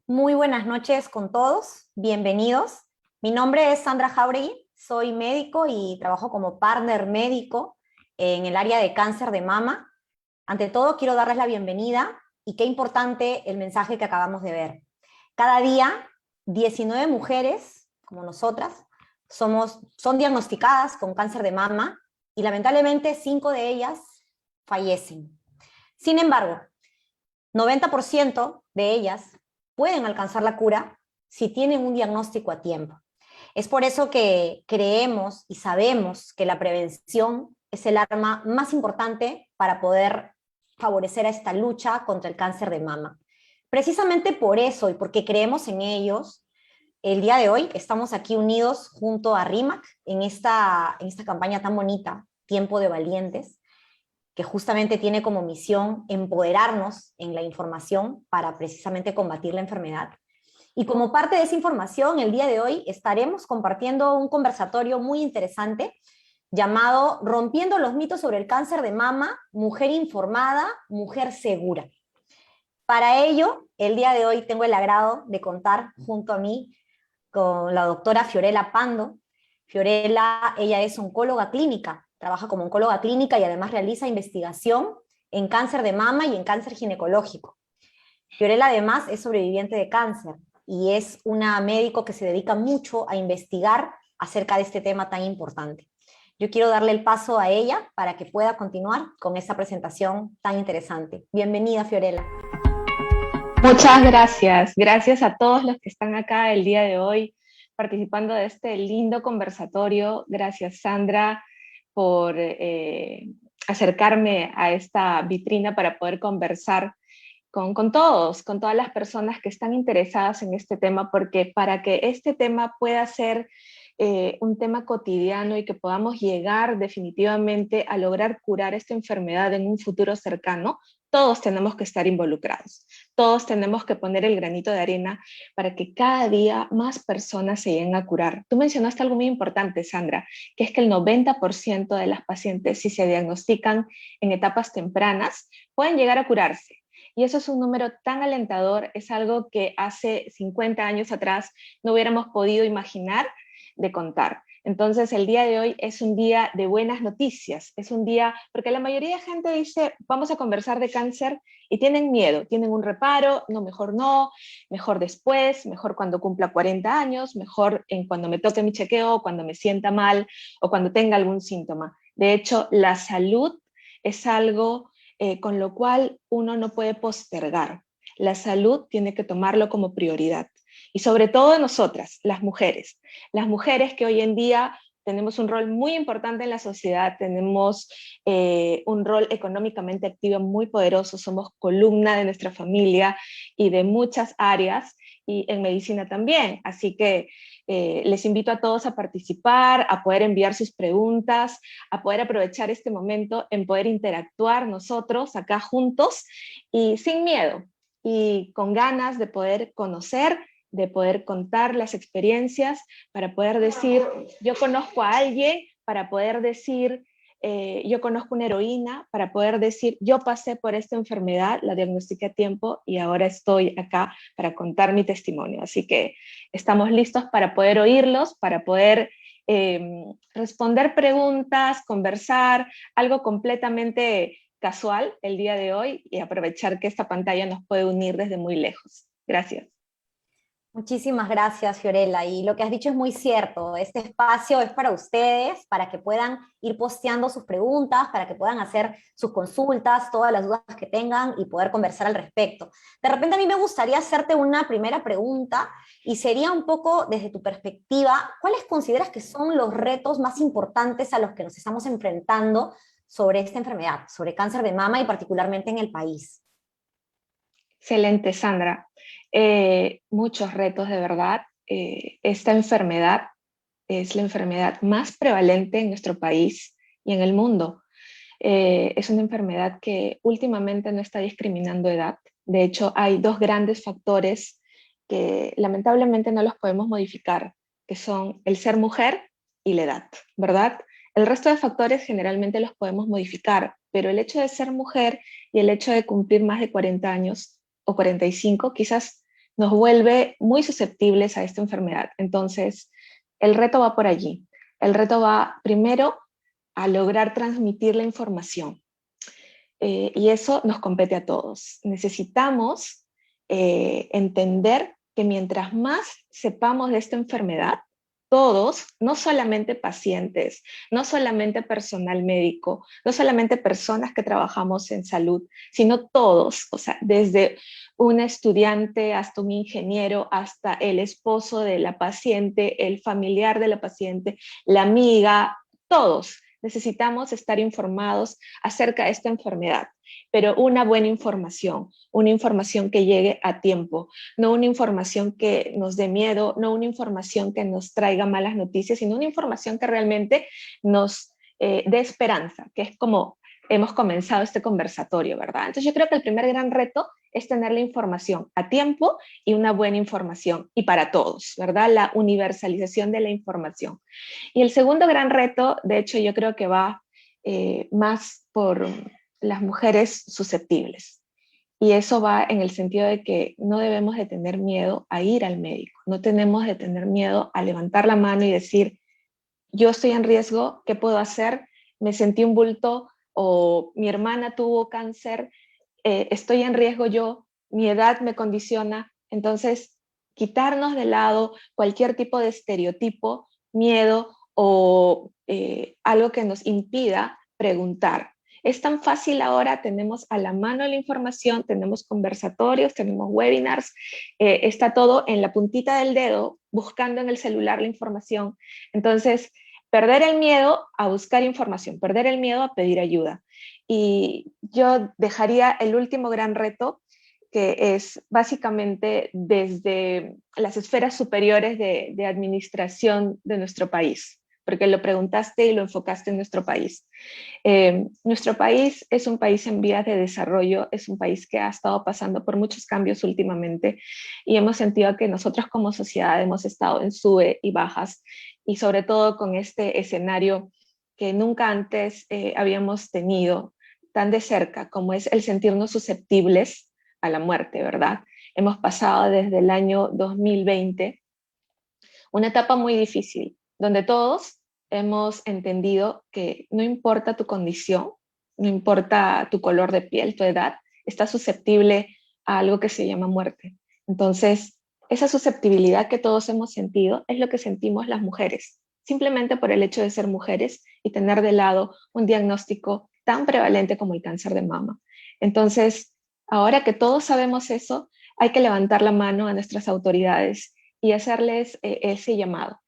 Muy buenas noches con todos, bienvenidos. Mi nombre es Sandra Jauregui, soy médico y trabajo como partner médico en el área de cáncer de mama. Ante todo, quiero darles la bienvenida y qué importante el mensaje que acabamos de ver. Cada día, 19 mujeres, como nosotras, son diagnosticadas con cáncer de mama y lamentablemente 5 de ellas fallecen. Sin embargo, 90% de ellas pueden alcanzar la cura si tienen un diagnóstico a tiempo. Es por eso que creemos y sabemos que la prevención es el arma más importante para poder favorecer a esta lucha contra el cáncer de mama. Precisamente por eso y porque creemos en ellos, el día de hoy estamos aquí unidos junto a RIMAC en esta campaña tan bonita, Tiempo de Valientes, que justamente tiene como misión empoderarnos en la información para precisamente combatir la enfermedad. Y como parte de esa información, el día de hoy estaremos compartiendo un conversatorio muy interesante llamado Rompiendo los mitos sobre el cáncer de mama, mujer informada, mujer segura. Para ello, el día de hoy tengo el agrado de contar junto a mí con la doctora Fiorella Pando. Fiorella, ella es oncóloga clínica, trabaja como oncóloga clínica y además realiza investigación en cáncer de mama y en cáncer ginecológico. Fiorella además es sobreviviente de cáncer y es una médico que se dedica mucho a investigar acerca de este tema tan importante. Yo quiero darle el paso a ella para que pueda continuar con esta presentación tan interesante. Bienvenida, Fiorella. Muchas gracias. Gracias a todos los que están acá el día de hoy participando de este lindo conversatorio. Gracias, Sandra, por acercarme a esta vitrina para poder conversar con todos, con todas las personas que están interesadas en este tema, porque para que este tema pueda ser un tema cotidiano y que podamos llegar definitivamente a lograr curar esta enfermedad en un futuro cercano, todos tenemos que estar involucrados, todos tenemos que poner el granito de arena para que cada día más personas se lleguen a curar. Tú mencionaste algo muy importante, Sandra, que es que el 90% de las pacientes, si se diagnostican en etapas tempranas, pueden llegar a curarse. Y eso es un número tan alentador, es algo que hace 50 años atrás no hubiéramos podido imaginar de contar. Entonces el día de hoy es un día de buenas noticias, es un día, porque la mayoría de gente dice, vamos a conversar de cáncer y tienen miedo, tienen un reparo, no, mejor después, mejor cuando cumpla 40 años, mejor en cuando me toque mi chequeo, cuando me sienta mal o cuando tenga algún síntoma. De hecho, la salud es algo con lo cual uno no puede postergar. La salud tiene que tomarlo como prioridad. Y sobre todo nosotras, las mujeres que hoy en día tenemos un rol muy importante en la sociedad, tenemos un rol económicamente activo muy poderoso, somos columna de nuestra familia y de muchas áreas, y en medicina también. Así que les invito a todos a participar, a poder enviar sus preguntas, a poder aprovechar este momento en poder interactuar nosotros acá juntos y sin miedo y con ganas de poder conocer, de poder contar las experiencias, para poder decir, yo conozco a alguien, para poder decir, yo conozco una heroína, para poder decir, yo pasé por esta enfermedad, la diagnostiqué a tiempo y ahora estoy acá para contar mi testimonio. Así que estamos listos para poder oírlos, para poder responder preguntas, conversar, algo completamente casual el día de hoy y aprovechar que esta pantalla nos puede unir desde muy lejos. Gracias. Muchísimas gracias, Fiorella. Y lo que has dicho es muy cierto. Este espacio es para ustedes, para que puedan ir posteando sus preguntas, para que puedan hacer sus consultas, todas las dudas que tengan y poder conversar al respecto. De repente a mí me gustaría hacerte una primera pregunta y sería un poco desde tu perspectiva, ¿cuáles consideras que son los retos más importantes a los que nos estamos enfrentando sobre esta enfermedad, sobre cáncer de mama y particularmente en el país? Excelente, Sandra. Muchos retos, de verdad. Esta enfermedad es la enfermedad más prevalente en nuestro país y en el mundo. Es una enfermedad que últimamente no está discriminando edad. De hecho, hay dos grandes factores que lamentablemente no los podemos modificar, que son el ser mujer y la edad, ¿verdad? El resto de factores generalmente los podemos modificar, pero el hecho de ser mujer y el hecho de cumplir más de 40 años o 45 quizás nos vuelve muy susceptibles a esta enfermedad. Entonces, el reto va por allí. El reto va primero a lograr transmitir la información. Y eso nos compete a todos. Necesitamos entender que mientras más sepamos de esta enfermedad, todos, no solamente pacientes, no solamente personal médico, no solamente personas que trabajamos en salud, sino todos, o sea, desde un estudiante hasta un ingeniero, hasta el esposo de la paciente, el familiar de la paciente, la amiga, todos necesitamos estar informados acerca de esta enfermedad, pero una buena información, una información que llegue a tiempo, no una información que nos dé miedo, no una información que nos traiga malas noticias, sino una información que realmente nos dé esperanza, que es como hemos comenzado este conversatorio, ¿verdad? Entonces yo creo que el primer gran reto es tener la información a tiempo y una buena información y para todos, ¿verdad? La universalización de la información. Y el segundo gran reto, de hecho, yo creo que va más por las mujeres susceptibles. Y eso va en el sentido de que no debemos de tener miedo a ir al médico, no tenemos de tener miedo a levantar la mano y decir, yo estoy en riesgo, ¿qué puedo hacer? Me sentí un bulto o mi hermana tuvo cáncer, estoy en riesgo yo, mi edad me condiciona. Entonces, quitarnos de lado cualquier tipo de estereotipo, miedo o algo que nos impida preguntar. Es tan fácil ahora, tenemos a la mano la información, tenemos conversatorios, tenemos webinars, está todo en la puntita del dedo, buscando en el celular la información. Entonces, perder el miedo a buscar información, perder el miedo a pedir ayuda. Y yo dejaría el último gran reto, que es básicamente desde las esferas superiores de administración de nuestro país, porque lo preguntaste y lo enfocaste en nuestro país. Nuestro país es un país en vías de desarrollo, es un país que ha estado pasando por muchos cambios últimamente y hemos sentido que nosotros como sociedad hemos estado en sube y bajas y sobre todo con este escenario que nunca antes habíamos tenido tan de cerca como es el sentirnos susceptibles a la muerte, ¿verdad? Hemos pasado desde el año 2020 una etapa muy difícil donde todos hemos entendido que no importa tu condición, no importa tu color de piel, tu edad, estás susceptible a algo que se llama muerte. Entonces, esa susceptibilidad que todos hemos sentido es lo que sentimos las mujeres, simplemente por el hecho de ser mujeres y tener de lado un diagnóstico tan prevalente como el cáncer de mama. Entonces, ahora que todos sabemos eso, hay que levantar la mano a nuestras autoridades y hacerles ese llamado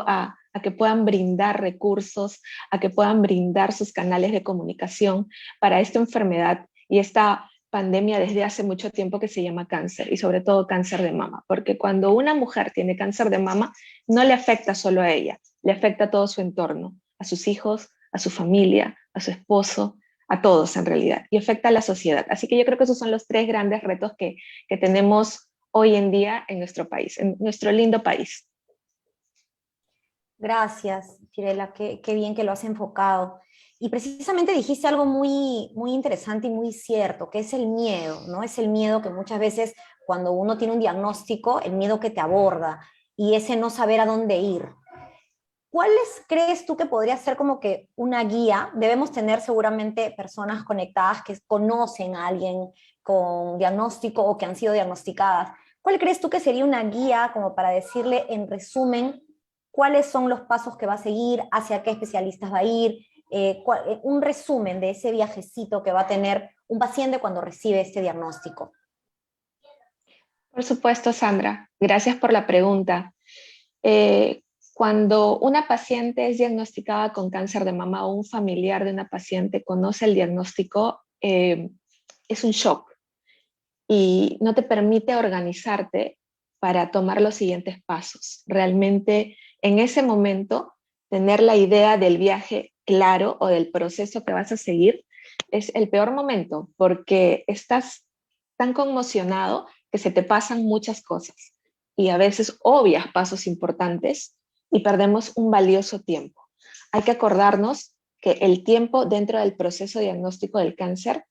a que puedan brindar recursos, a que puedan brindar sus canales de comunicación para esta enfermedad y esta pandemia desde hace mucho tiempo que se llama cáncer y sobre todo cáncer de mama, porque cuando una mujer tiene cáncer de mama no le afecta solo a ella, le afecta a todo su entorno, a sus hijos, a su familia, a su esposo, a todos en realidad, y afecta a la sociedad. Así que yo creo que esos son los tres grandes retos que tenemos hoy en día en nuestro país, en nuestro lindo país. Gracias, Firela, qué bien que lo has enfocado. Y precisamente dijiste algo muy interesante y muy cierto, que es el miedo, ¿no? Es el miedo que muchas veces cuando uno tiene un diagnóstico, el miedo que te aborda y ese no saber a dónde ir. ¿Cuáles crees tú que podría ser como que una guía? Debemos tener seguramente personas conectadas que conocen a alguien con diagnóstico o que han sido diagnosticadas. ¿Cuál crees tú que sería una guía como para decirle en resumen cuáles son los pasos que va a seguir, hacia qué especialistas va a ir, un resumen de ese viajecito que va a tener un paciente cuando recibe este diagnóstico? Por supuesto, Sandra, gracias por la pregunta. Eh, Cuando una paciente es diagnosticada con cáncer de mama o un familiar de una paciente conoce el diagnóstico, es un shock y no te permite organizarte para tomar los siguientes pasos. Realmente en ese momento, tener la idea del viaje claro o del proceso que vas a seguir es el peor momento porque estás tan conmocionado que se te pasan muchas cosas y a veces obvias pasos importantes y perdemos un valioso tiempo. Hay que acordarnos que el tiempo dentro del proceso diagnóstico del cáncer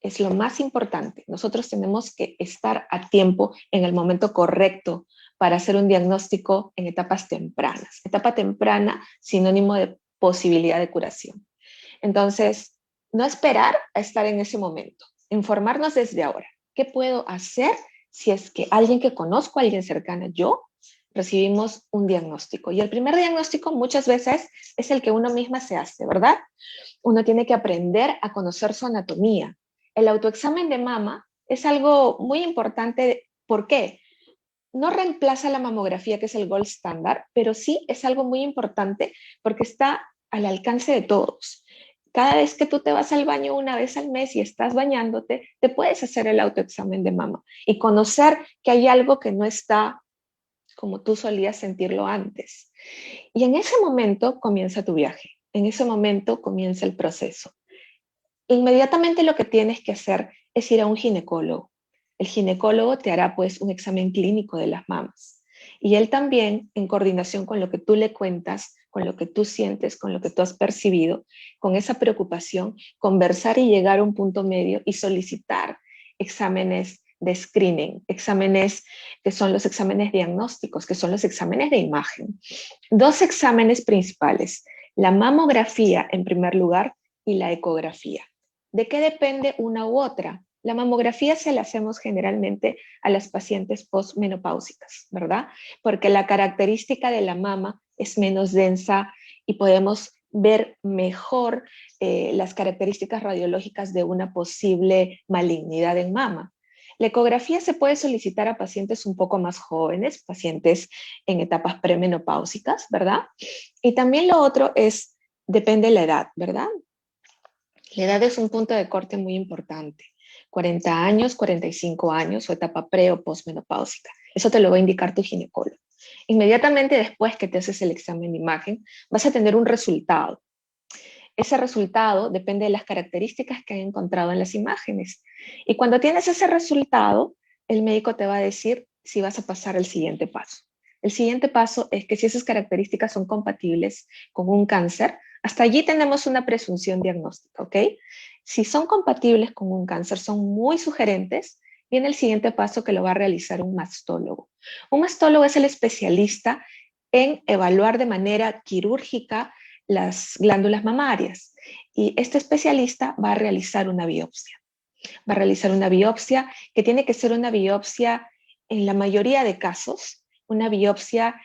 es lo más importante. Nosotros tenemos que estar a tiempo en el momento correcto para hacer un diagnóstico en etapas tempranas. Etapa temprana, sinónimo de posibilidad de curación. Entonces, no esperar a estar en ese momento, informarnos desde ahora. ¿Qué puedo hacer si es que alguien que conozco, alguien cercano, yo, recibimos un diagnóstico? Y el primer diagnóstico muchas veces es el que uno misma se hace, ¿verdad? Uno tiene que aprender a conocer su anatomía. El autoexamen de mama es algo muy importante. ¿Por qué? No reemplaza la mamografía, que es el gold standard, pero sí es algo muy importante porque está al alcance de todos. Cada vez que tú te vas al baño una vez al mes y estás bañándote, te puedes hacer el autoexamen de mama y conocer que hay algo que no está como tú solías sentirlo antes. Y en ese momento comienza tu viaje, en ese momento comienza el proceso. Inmediatamente lo que tienes que hacer es ir a un ginecólogo. El ginecólogo te hará pues un examen clínico de las mamas. Y él también, en coordinación con lo que tú le cuentas, con lo que tú sientes, con lo que tú has percibido, con esa preocupación, conversar y llegar a un punto medio y solicitar exámenes de screening, exámenes que son los exámenes diagnósticos, que son los exámenes de imagen. Dos exámenes principales, la mamografía en primer lugar y la ecografía. ¿De qué depende una u otra? La mamografía se la hacemos generalmente a las pacientes postmenopáusicas, ¿verdad? Porque la característica de la mama es menos densa y podemos ver mejor las características radiológicas de una posible malignidad en mama. La ecografía se puede solicitar a pacientes un poco más jóvenes, pacientes en etapas premenopáusicas, ¿verdad? Y también lo otro es, depende de la edad, ¿verdad? La edad es un punto de corte muy importante. 40 años, 45 años o etapa pre o postmenopáusica. Eso te lo va a indicar tu ginecólogo. Inmediatamente después que te haces el examen de imagen, vas a tener un resultado. Ese resultado depende de las características que han encontrado en las imágenes. Y cuando tienes ese resultado, el médico te va a decir si vas a pasar al siguiente paso. El siguiente paso es que si esas características son compatibles con un cáncer, hasta allí tenemos una presunción diagnóstica, ¿ok? Si son compatibles con un cáncer, son muy sugerentes, viene el siguiente paso que lo va a realizar un mastólogo. Un mastólogo es el especialista en evaluar de manera quirúrgica las glándulas mamarias y este especialista va a realizar una biopsia. Va a realizar una biopsia que tiene que ser una biopsia, en la mayoría de casos, una biopsia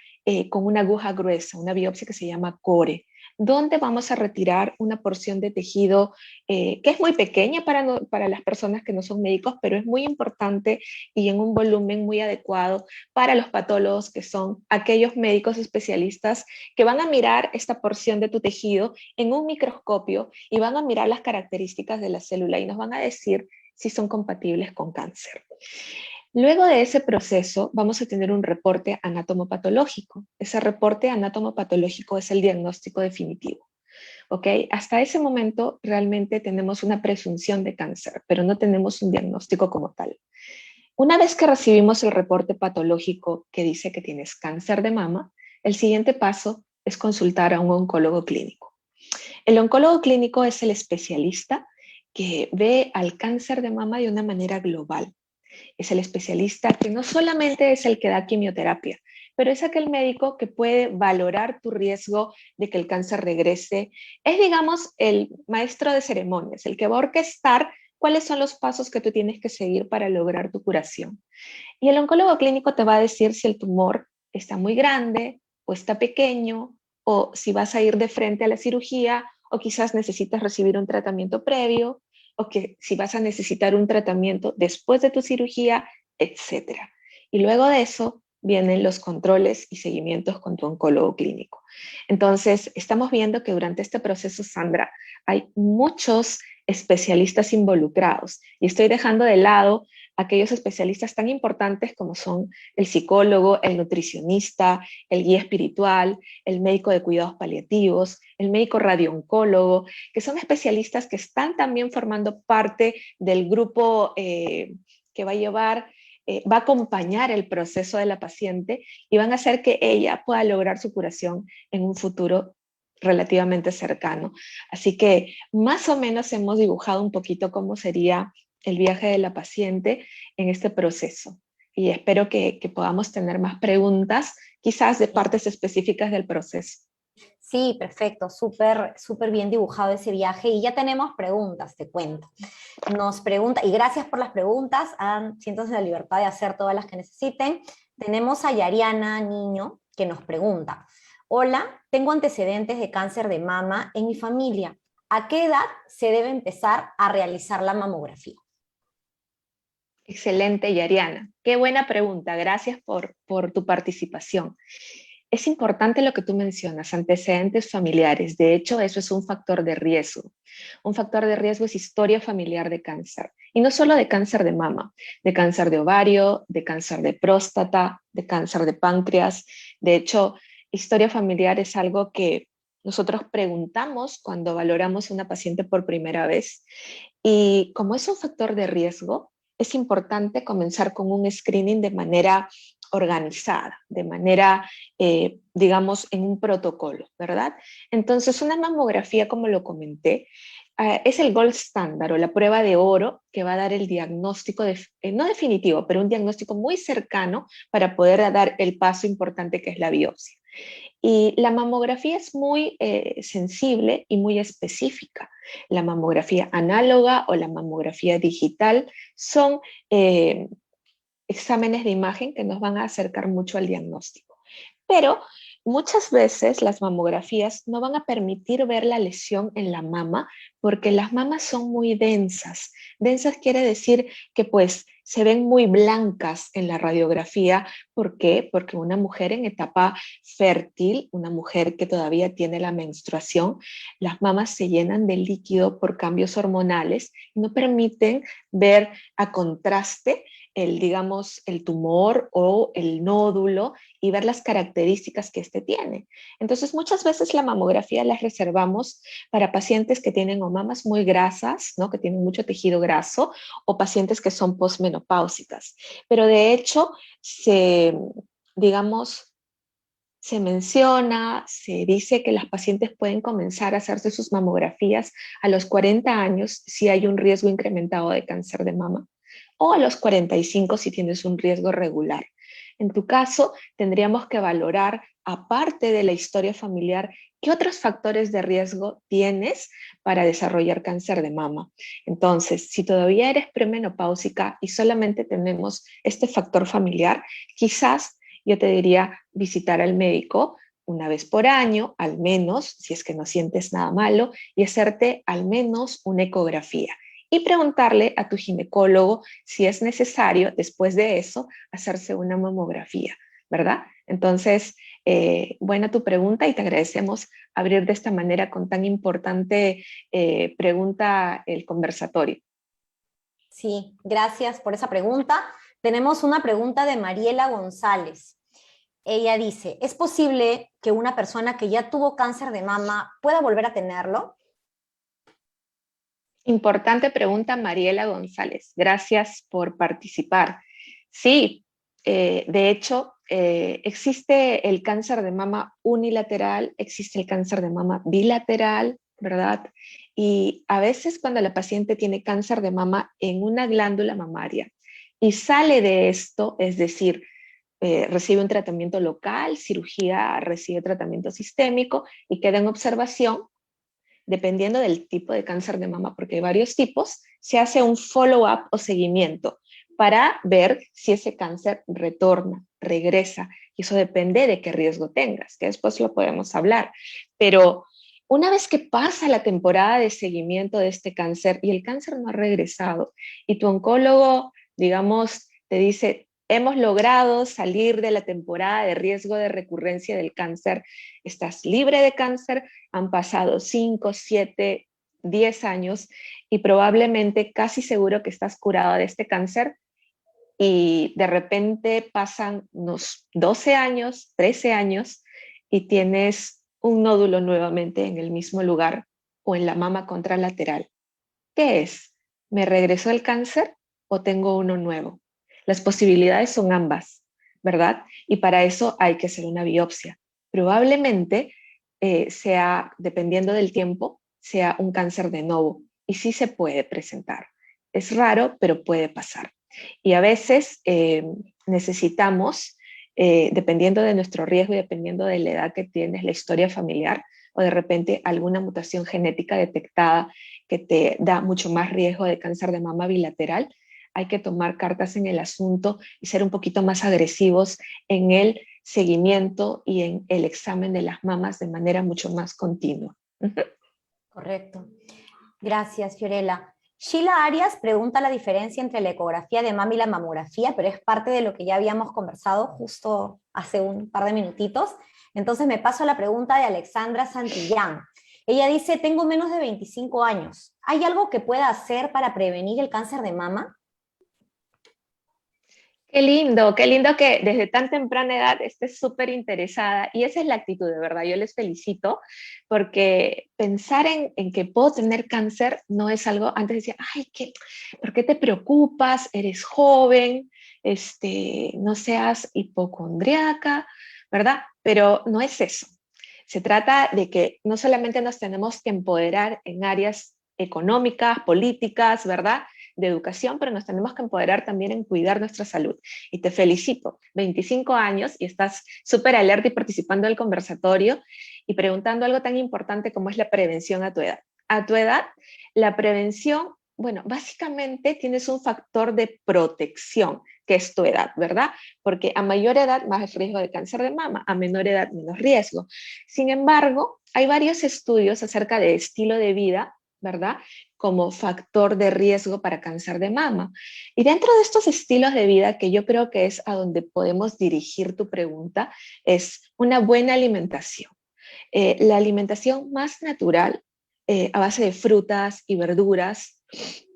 con una aguja gruesa, una biopsia que se llama core, donde vamos a retirar una porción de tejido que es muy pequeña para las personas que no son médicos, pero es muy importante y en un volumen muy adecuado para los patólogos, que son aquellos médicos especialistas que van a mirar esta porción de tu tejido en un microscopio y van a mirar las características de la célula y nos van a decir si son compatibles con cáncer. Luego de ese proceso vamos a tener un reporte anatomopatológico. Ese reporte anatomopatológico es el diagnóstico definitivo. ¿Ok? Hasta ese momento realmente tenemos una presunción de cáncer, pero no tenemos un diagnóstico como tal. Una vez que recibimos el reporte patológico que dice que tienes cáncer de mama, el siguiente paso es consultar a un oncólogo clínico. El oncólogo clínico es el especialista que ve al cáncer de mama de una manera global. Es el especialista que no solamente es el que da quimioterapia, pero es aquel médico que puede valorar tu riesgo de que el cáncer regrese. Es, digamos, el maestro de ceremonias, el que va a orquestar cuáles son los pasos que tú tienes que seguir para lograr tu curación. Y el oncólogo clínico te va a decir si el tumor está muy grande o está pequeño, o si vas a ir de frente a la cirugía, o quizás necesitas recibir un tratamiento previo, o que si vas a necesitar un tratamiento después de tu cirugía, etcétera. Y luego de eso vienen los controles y seguimientos con tu oncólogo clínico. Entonces, estamos viendo que durante este proceso, Sandra, hay muchos especialistas involucrados y estoy dejando de lado aquellos especialistas tan importantes como son el psicólogo, el nutricionista, el guía espiritual, el médico de cuidados paliativos, el médico radiooncólogo, que son especialistas que están también formando parte del grupo que va a llevar, va a acompañar el proceso de la paciente y van a hacer que ella pueda lograr su curación en un futuro relativamente cercano. Así que más o menos hemos dibujado un poquito cómo sería el viaje de la paciente en este proceso. Y espero que podamos tener más preguntas, quizás de partes específicas del proceso. Sí, perfecto, súper, súper bien dibujado ese viaje y ya tenemos preguntas, te cuento. Nos pregunta, y gracias por las preguntas, siéntanse la libertad de hacer todas las que necesiten. Tenemos a Yariana Niño que nos pregunta, hola, tengo antecedentes de cáncer de mama en mi familia. ¿A qué edad se debe empezar a realizar la mamografía? Excelente, Yariana. Qué buena pregunta. Gracias por tu participación. Es importante lo que tú mencionas, antecedentes familiares. De hecho, eso es un factor de riesgo. Un factor de riesgo es historia familiar de cáncer. Y no solo de cáncer de mama, de cáncer de ovario, de cáncer de próstata, de cáncer de páncreas. De hecho, historia familiar es algo que nosotros preguntamos cuando valoramos a una paciente por primera vez. Y como es un factor de riesgo, es importante comenzar con un screening de manera organizada, de manera, digamos, en un protocolo, ¿verdad? Entonces, una mamografía, como lo comenté, es el gold standard o la prueba de oro que va a dar el diagnóstico, no definitivo, pero un diagnóstico muy cercano para poder dar el paso importante que es la biopsia. Y la mamografía es muy sensible y muy específica. La mamografía análoga o la mamografía digital son exámenes de imagen que nos van a acercar mucho al diagnóstico. Pero muchas veces las mamografías no van a permitir ver la lesión en la mama porque las mamas son muy densas. Densas quiere decir que pues se ven muy blancas en la radiografía. ¿Por qué? Porque una mujer en etapa fértil, una mujer que todavía tiene la menstruación, las mamas se llenan de líquido por cambios hormonales y no permiten ver a contraste digamos, el tumor o el nódulo y ver las características que éste tiene. Entonces, muchas veces la mamografía las reservamos para pacientes que tienen o mamas muy grasas, ¿no? Que tienen mucho tejido graso, o pacientes que son posmenopáusicas. Pero de hecho, digamos, se menciona, se dice que las pacientes pueden comenzar a hacerse sus mamografías a los 40 años si hay un riesgo incrementado de cáncer de mama o a los 45 si tienes un riesgo regular. En tu caso, tendríamos que valorar, aparte de la historia familiar, qué otros factores de riesgo tienes para desarrollar cáncer de mama. Entonces, si todavía eres premenopáusica y solamente tenemos este factor familiar, quizás yo te diría visitar al médico una vez por año, al menos, si es que no sientes nada malo, y hacerte al menos una ecografía y preguntarle a tu ginecólogo si es necesario, después de eso, hacerse una mamografía, ¿verdad? Entonces, buena tu pregunta y te agradecemos abrir de esta manera con tan importante pregunta el conversatorio. Sí, gracias por esa pregunta. Tenemos una pregunta de Mariela González. Ella dice, ¿es posible que una persona que ya tuvo cáncer de mama pueda volver a tenerlo? Importante pregunta, Mariela González. Gracias por participar. Sí, de hecho, existe el cáncer de mama unilateral, existe el cáncer de mama bilateral, ¿verdad? Y a veces cuando la paciente tiene cáncer de mama en una glándula mamaria y sale de esto, es decir, recibe un tratamiento local, cirugía, recibe tratamiento sistémico y queda en observación, dependiendo del tipo de cáncer de mama, porque hay varios tipos, se hace un follow-up o seguimiento para ver si ese cáncer retorna, regresa, y eso depende de qué riesgo tengas, que después lo podemos hablar. Pero una vez que pasa la temporada de seguimiento de este cáncer y el cáncer no ha regresado, y tu oncólogo, digamos, te dice, hemos logrado salir de la temporada de riesgo de recurrencia del cáncer, estás libre de cáncer, han pasado 5, 7, 10 años y probablemente casi seguro que estás curado de este cáncer y de repente pasan unos 12 años, 13 años y tienes un nódulo nuevamente en el mismo lugar o en la mama contralateral. ¿Qué es? ¿Me regresó el cáncer o tengo uno nuevo? Las posibilidades son ambas, ¿verdad? Y para eso hay que hacer una biopsia. Probablemente sea, dependiendo del tiempo, sea un cáncer de novo y sí se puede presentar. Es raro, pero puede pasar. Y a veces necesitamos, dependiendo de nuestro riesgo y dependiendo de la edad que tienes, la historia familiar, o de repente alguna mutación genética detectada que te da mucho más riesgo de cáncer de mama bilateral, hay que tomar cartas en el asunto y ser un poquito más agresivos en el seguimiento y en el examen de las mamas de manera mucho más continua. Correcto. Gracias, Fiorella. Sheila Arias pregunta la diferencia entre la ecografía de mama y la mamografía, pero es parte de lo que ya habíamos conversado justo hace un par de minutitos. Entonces me paso a la pregunta de Alexandra Santillán. Ella dice, tengo menos de 25 años. ¿Hay algo que pueda hacer para prevenir el cáncer de mama? Qué lindo que desde tan temprana edad estés súper interesada y esa es la actitud, de verdad, yo les felicito porque pensar en que puedo tener cáncer no es algo, antes decía, ay, ¿por qué te preocupas? Eres joven, no seas hipocondriaca, ¿verdad? Pero no es eso. Se trata de que no solamente nos tenemos que empoderar en áreas económicas, políticas, ¿verdad? De educación, pero nos tenemos que empoderar también en cuidar nuestra salud. Y te felicito, 25 años y estás súper alerta y participando del conversatorio y preguntando algo tan importante como es la prevención a tu edad. A tu edad, la prevención, bueno, básicamente tienes un factor de protección, que es tu edad, ¿verdad? Porque a mayor edad más riesgo de cáncer de mama, a menor edad menos riesgo. Sin embargo, hay varios estudios acerca de estilo de vida, ¿verdad? Como factor de riesgo para cáncer de mama. Y dentro de estos estilos de vida, que yo creo que es a donde podemos dirigir tu pregunta, es una buena alimentación. La alimentación más natural, a base de frutas y verduras,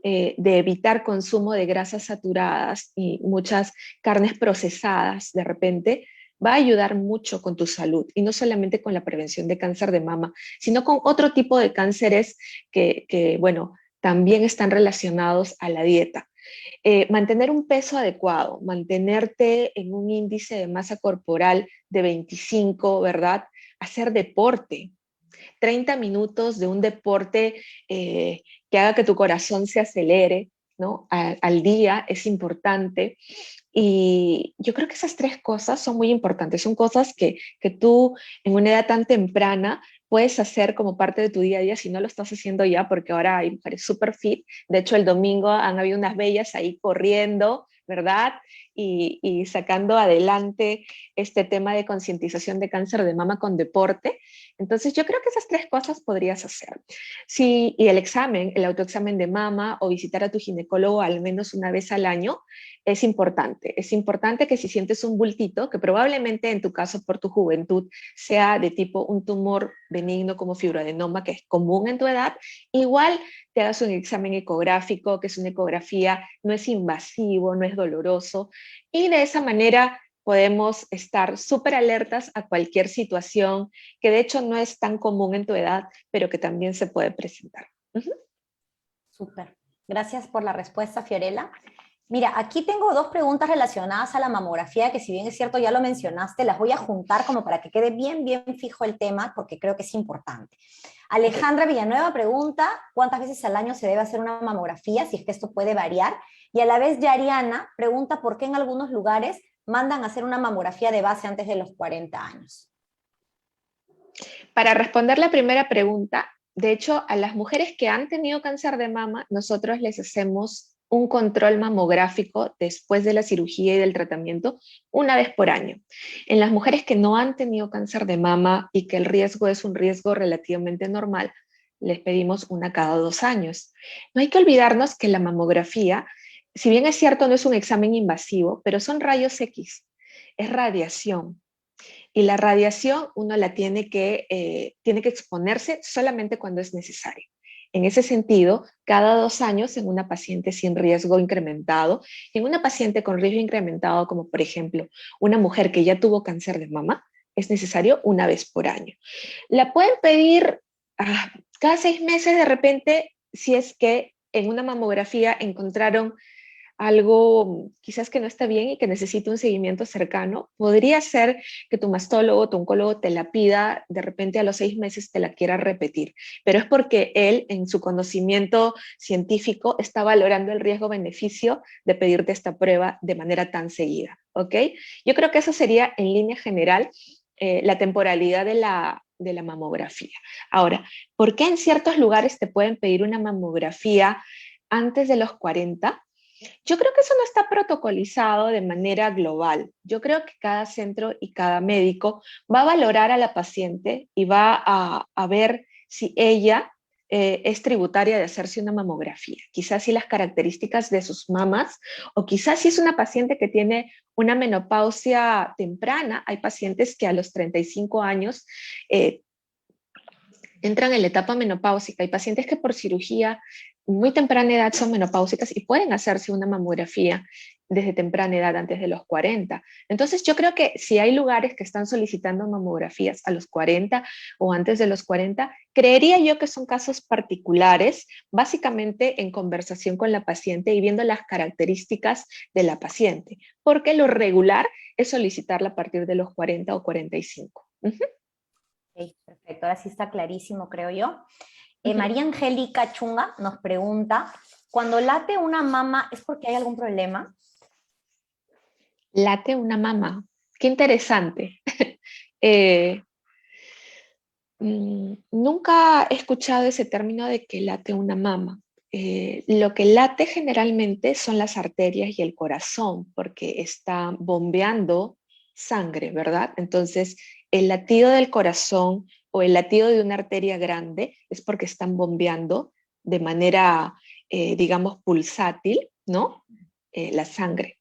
de evitar consumo de grasas saturadas y muchas carnes procesadas de repente, va a ayudar mucho con tu salud y no solamente con la prevención de cáncer de mama, sino con otro tipo de cánceres bueno, también están relacionados a la dieta. Mantener un peso adecuado, mantenerte en un índice de masa corporal de 25, ¿verdad? Hacer deporte, 30 minutos de un deporte que haga que tu corazón se acelere, ¿no? Al día es importante. Y yo creo que esas tres cosas son muy importantes. Son cosas que tú en una edad tan temprana puedes hacer como parte de tu día a día si no lo estás haciendo ya, porque ahora hay mujeres súper fit. De hecho, el domingo han habido unas bellas ahí corriendo, ¿verdad? Y sacando adelante este tema de concientización de cáncer de mama con deporte. Entonces, yo creo que esas tres cosas podrías hacer. Sí, y el examen, el autoexamen de mama o visitar a tu ginecólogo al menos una vez al año es importante. Es importante que si sientes un bultito, que probablemente en tu caso por tu juventud sea de tipo un tumor benigno como fibroadenoma, que es común en tu edad, igual te hagas un examen ecográfico, que es una ecografía, no es invasivo, no es doloroso, y de esa manera podemos estar súper alertas a cualquier situación que de hecho no es tan común en tu edad, pero que también se puede presentar. Súper. Gracias por la respuesta, Fiorella. Mira, aquí tengo dos preguntas relacionadas a la mamografía, que si bien es cierto ya lo mencionaste, las voy a juntar como para que quede bien fijo el tema, porque creo que es importante. Alejandra Villanueva pregunta, ¿cuántas veces al año se debe hacer una mamografía? Si es que esto puede variar. Y a la vez Yariana pregunta por qué en algunos lugares mandan a hacer una mamografía de base antes de los 40 años. Para responder la primera pregunta, de hecho, a las mujeres que han tenido cáncer de mama, nosotros les hacemos un control mamográfico después de la cirugía y del tratamiento una vez por año. En las mujeres que no han tenido cáncer de mama y que el riesgo es un riesgo relativamente normal, les pedimos una cada 2 años. No hay que olvidarnos que la mamografía, si bien es cierto, no es un examen invasivo, pero son rayos X, es radiación. Y la radiación uno la tiene que exponerse solamente cuando es necesario. En ese sentido, cada 2 años en una paciente sin riesgo incrementado, en una paciente con riesgo incrementado, como por ejemplo una mujer que ya tuvo cáncer de mama, es necesario una vez por año. La pueden pedir cada 6 meses de repente si es que en una mamografía encontraron algo quizás que no está bien y que necesita un seguimiento cercano, podría ser que tu mastólogo, tu oncólogo te la pida, de repente a los 6 meses te la quiera repetir, pero es porque él en su conocimiento científico está valorando el riesgo-beneficio de pedirte esta prueba de manera tan seguida, ¿ok? Yo creo que eso sería en línea general la temporalidad de la mamografía. Ahora, ¿por qué en ciertos lugares te pueden pedir una mamografía antes de los 40? Yo creo que eso no está protocolizado de manera global. Yo creo que cada centro y cada médico va a valorar a la paciente y va a ver si ella es tributaria de hacerse una mamografía. Quizás si las características de sus mamas o quizás si es una paciente que tiene una menopausia temprana. Hay pacientes que a los 35 años entran en la etapa menopáusica. Hay pacientes que por cirugía muy temprana edad son menopáusicas y pueden hacerse una mamografía desde temprana edad, antes de los 40. Entonces yo creo que si hay lugares que están solicitando mamografías a los 40 o antes de los 40, creería yo que son casos particulares, básicamente en conversación con la paciente y viendo las características de la paciente, porque lo regular es solicitarla a partir de los 40 o 45. Ok, perfecto, ahora sí está clarísimo, creo yo. Ujú. María Angélica Chunga nos pregunta, ¿cuando late una mama es porque hay algún problema? Late una mama. Qué interesante. Eh, Nunca he escuchado ese término de que late una mama. Lo que late generalmente son las arterias y el corazón, porque está bombeando sangre, ¿verdad? Entonces, el latido del corazón o el latido de una arteria grande es porque están bombeando de manera, digamos, pulsátil, ¿no? La sangre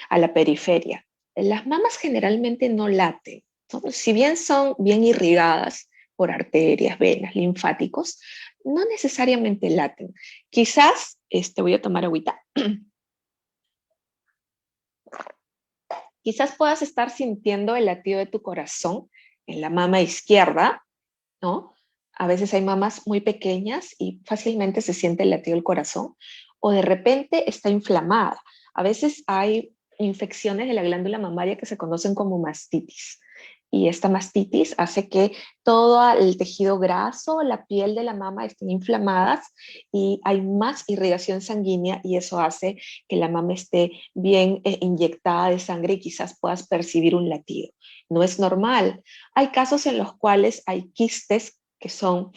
a la periferia. Las mamas generalmente no laten, ¿no? Si bien son bien irrigadas por arterias, venas, linfáticos, no necesariamente laten. Quizás, voy a tomar agüita, quizás puedas estar sintiendo el latido de tu corazón en la mama izquierda, ¿no? A veces hay mamas muy pequeñas y fácilmente se siente el latido del corazón, o de repente está inflamada. A veces hay infecciones de la glándula mamaria que se conocen como mastitis. Y esta mastitis hace que todo el tejido graso, la piel de la mama estén inflamadas y hay más irrigación sanguínea y eso hace que la mama esté bien inyectada de sangre y quizás puedas percibir un latido. No es normal. Hay casos en los cuales hay quistes que son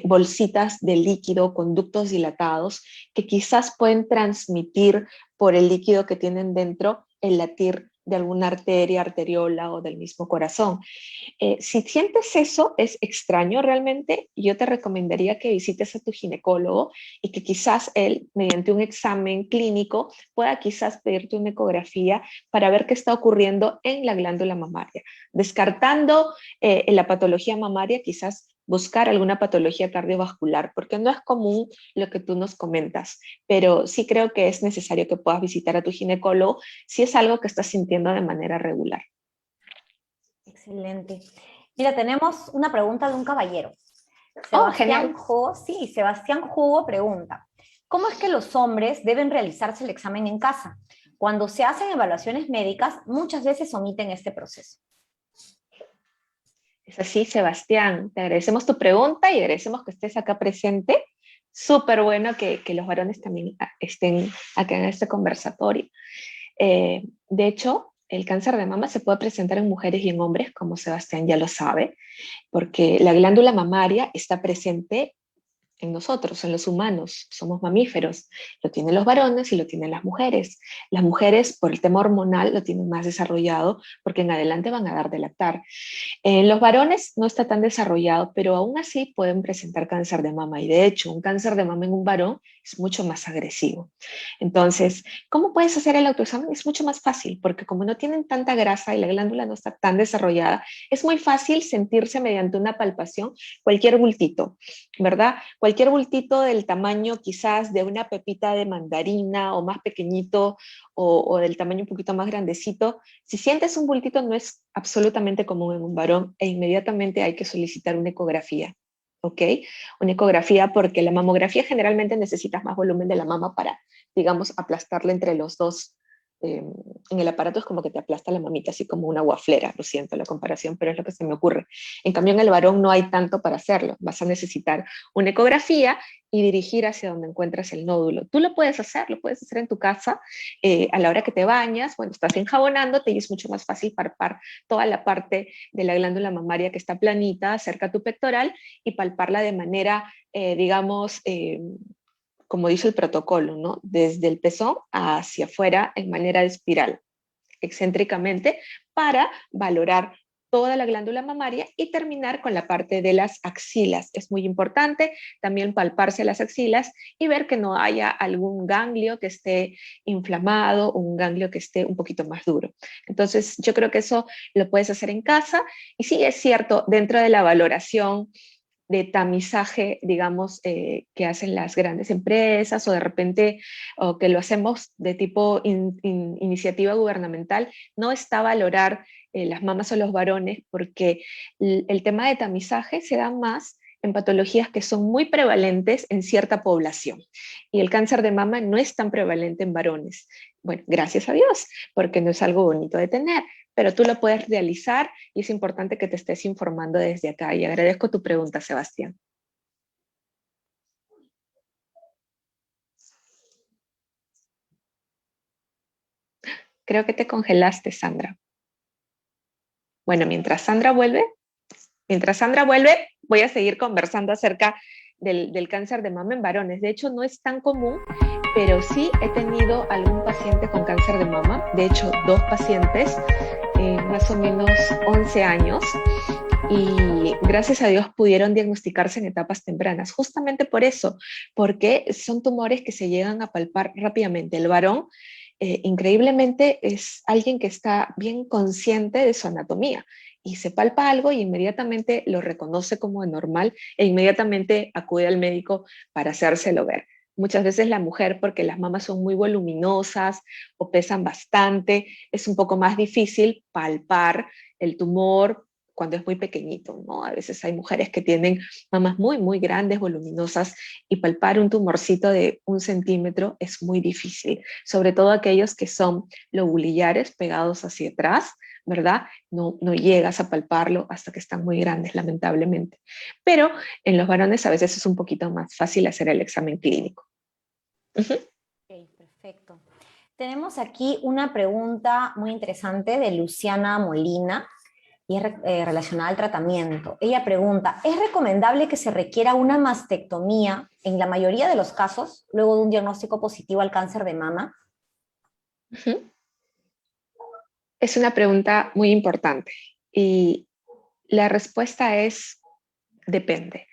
bolsitas de líquido, conductos dilatados, que quizás pueden transmitir por el líquido que tienen dentro el latir de alguna arteria, arteriola o del mismo corazón. Si sientes eso, es extraño realmente, yo te recomendaría que visites a tu ginecólogo y que quizás él, mediante un examen clínico, pueda quizás pedirte una ecografía para ver qué está ocurriendo en la glándula mamaria. Descartando la patología mamaria, quizás buscar alguna patología cardiovascular, porque no es común lo que tú nos comentas, pero sí creo que es necesario que puedas visitar a tu ginecólogo si es algo que estás sintiendo de manera regular. Excelente. Mira, tenemos una pregunta de un caballero. Oh, Sebastián genial. Jugo, sí, Sebastián Jugo pregunta, ¿cómo es que los hombres deben realizarse el examen en casa? Cuando se hacen evaluaciones médicas, muchas veces omiten este proceso. Es así, Sebastián. Te agradecemos tu pregunta y agradecemos que estés acá presente. Súper bueno que los varones también estén acá en este conversatorio. De hecho, el cáncer de mama se puede presentar en mujeres y en hombres, como Sebastián ya lo sabe, porque la glándula mamaria está presente en nosotros, en los humanos, somos mamíferos. Lo tienen los varones y lo tienen las mujeres. Las mujeres, por el tema hormonal, lo tienen más desarrollado porque en adelante van a dar de lactar. En los varones no está tan desarrollado, pero aún así pueden presentar cáncer de mama y de hecho un cáncer de mama en un varón es mucho más agresivo. Entonces, ¿cómo puedes hacer el autoexamen? Es mucho más fácil porque como no tienen tanta grasa y la glándula no está tan desarrollada, es muy fácil sentirse mediante una palpación cualquier bultito, ¿verdad? Cualquier bultito del tamaño quizás de una pepita de mandarina o más pequeñito o del tamaño un poquito más grandecito. Si sientes un bultito no es absolutamente común en un varón e inmediatamente hay que solicitar una ecografía. ¿ok? Una ecografía porque la mamografía generalmente necesitas más volumen de la mama para, digamos, aplastarla entre los dos. En el aparato es como que te aplasta la mamita, así como una guaflera, lo siento la comparación, pero es lo que se me ocurre. En cambio, en el varón no hay tanto para hacerlo. Vas a necesitar una ecografía y dirigir hacia donde encuentras el nódulo. Tú lo puedes hacer en tu casa a la hora que te bañas, bueno, estás enjabonándote y es mucho más fácil palpar toda la parte de la glándula mamaria que está planita cerca a tu pectoral y palparla de manera, digamos, como dice el protocolo, ¿no? Desde el pezón hacia afuera en manera de espiral, excéntricamente, para valorar toda la glándula mamaria y terminar con la parte de las axilas. Es muy importante también palparse las axilas y ver que no haya algún ganglio que esté inflamado o un ganglio que esté un poquito más duro. Entonces, yo creo que eso lo puedes hacer en casa y sí es cierto, dentro de la valoración de tamizaje, digamos, que hacen las grandes empresas o de repente, o que lo hacemos de tipo iniciativa gubernamental, no está valorar las mamas o los varones porque el tema de tamizaje se da más en patologías que son muy prevalentes en cierta población. Y el cáncer de mama no es tan prevalente en varones. Bueno, gracias a Dios, porque no es algo bonito de tener, pero tú lo puedes realizar y es importante que te estés informando desde acá. Y agradezco tu pregunta, Sebastián. Creo que te congelaste, Sandra. Bueno, mientras Sandra vuelve, voy a seguir conversando acerca del cáncer de mama en varones. De hecho, no es tan común, pero sí he tenido algún paciente con cáncer de mama. De hecho, dos pacientes, más o menos 11 años, y gracias a Dios pudieron diagnosticarse en etapas tempranas, justamente por eso, porque son tumores que se llegan a palpar rápidamente. El varón, increíblemente, es alguien que está bien consciente de su anatomía y se palpa algo y inmediatamente lo reconoce como normal e inmediatamente acude al médico para hacérselo ver. Muchas veces la mujer, porque las mamas son muy voluminosas o pesan bastante, es un poco más difícil palpar el tumor cuando es muy pequeñito, ¿no? A veces hay mujeres que tienen mamas muy, muy grandes, voluminosas, y palpar un tumorcito de 1 centímetro es muy difícil, sobre todo aquellos que son lobulillares pegados hacia atrás, ¿verdad? No llegas a palparlo hasta que están muy grandes, lamentablemente. Pero en los varones a veces es un poquito más fácil hacer el examen clínico. Ok, perfecto. Tenemos aquí una pregunta muy interesante de Luciana Molina y es relacionada al tratamiento. Ella pregunta, ¿es recomendable que se requiera una mastectomía en la mayoría de los casos luego de un diagnóstico positivo al cáncer de mama? Es una pregunta muy importante y la respuesta es depende.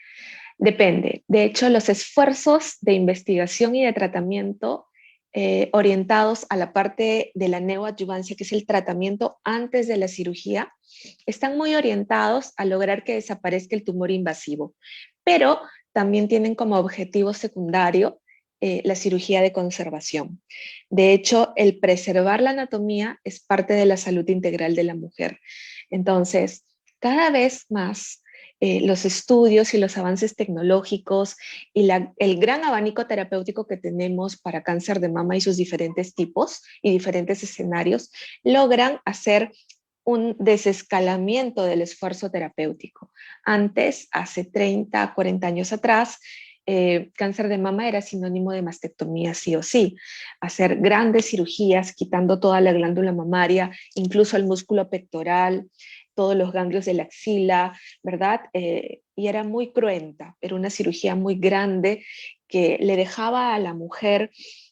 Depende. De hecho, los esfuerzos de investigación y de tratamiento orientados a la parte de la neoadyuvancia, que es el tratamiento antes de la cirugía, están muy orientados a lograr que desaparezca el tumor invasivo, pero también tienen como objetivo secundario la cirugía de conservación. De hecho, el preservar la anatomía es parte de la salud integral de la mujer. Entonces, cada vez más los estudios y los avances tecnológicos y el gran abanico terapéutico que tenemos para cáncer de mama y sus diferentes tipos y diferentes escenarios logran hacer un desescalamiento del esfuerzo terapéutico. Antes, hace 30, 40 años atrás, cáncer de mama era sinónimo de mastectomía sí o sí, hacer grandes cirugías quitando toda la glándula mamaria, incluso el músculo pectoral, todos los ganglios de la axila, ¿verdad? Y era muy cruenta, era una cirugía muy grande que le dejaba a la mujer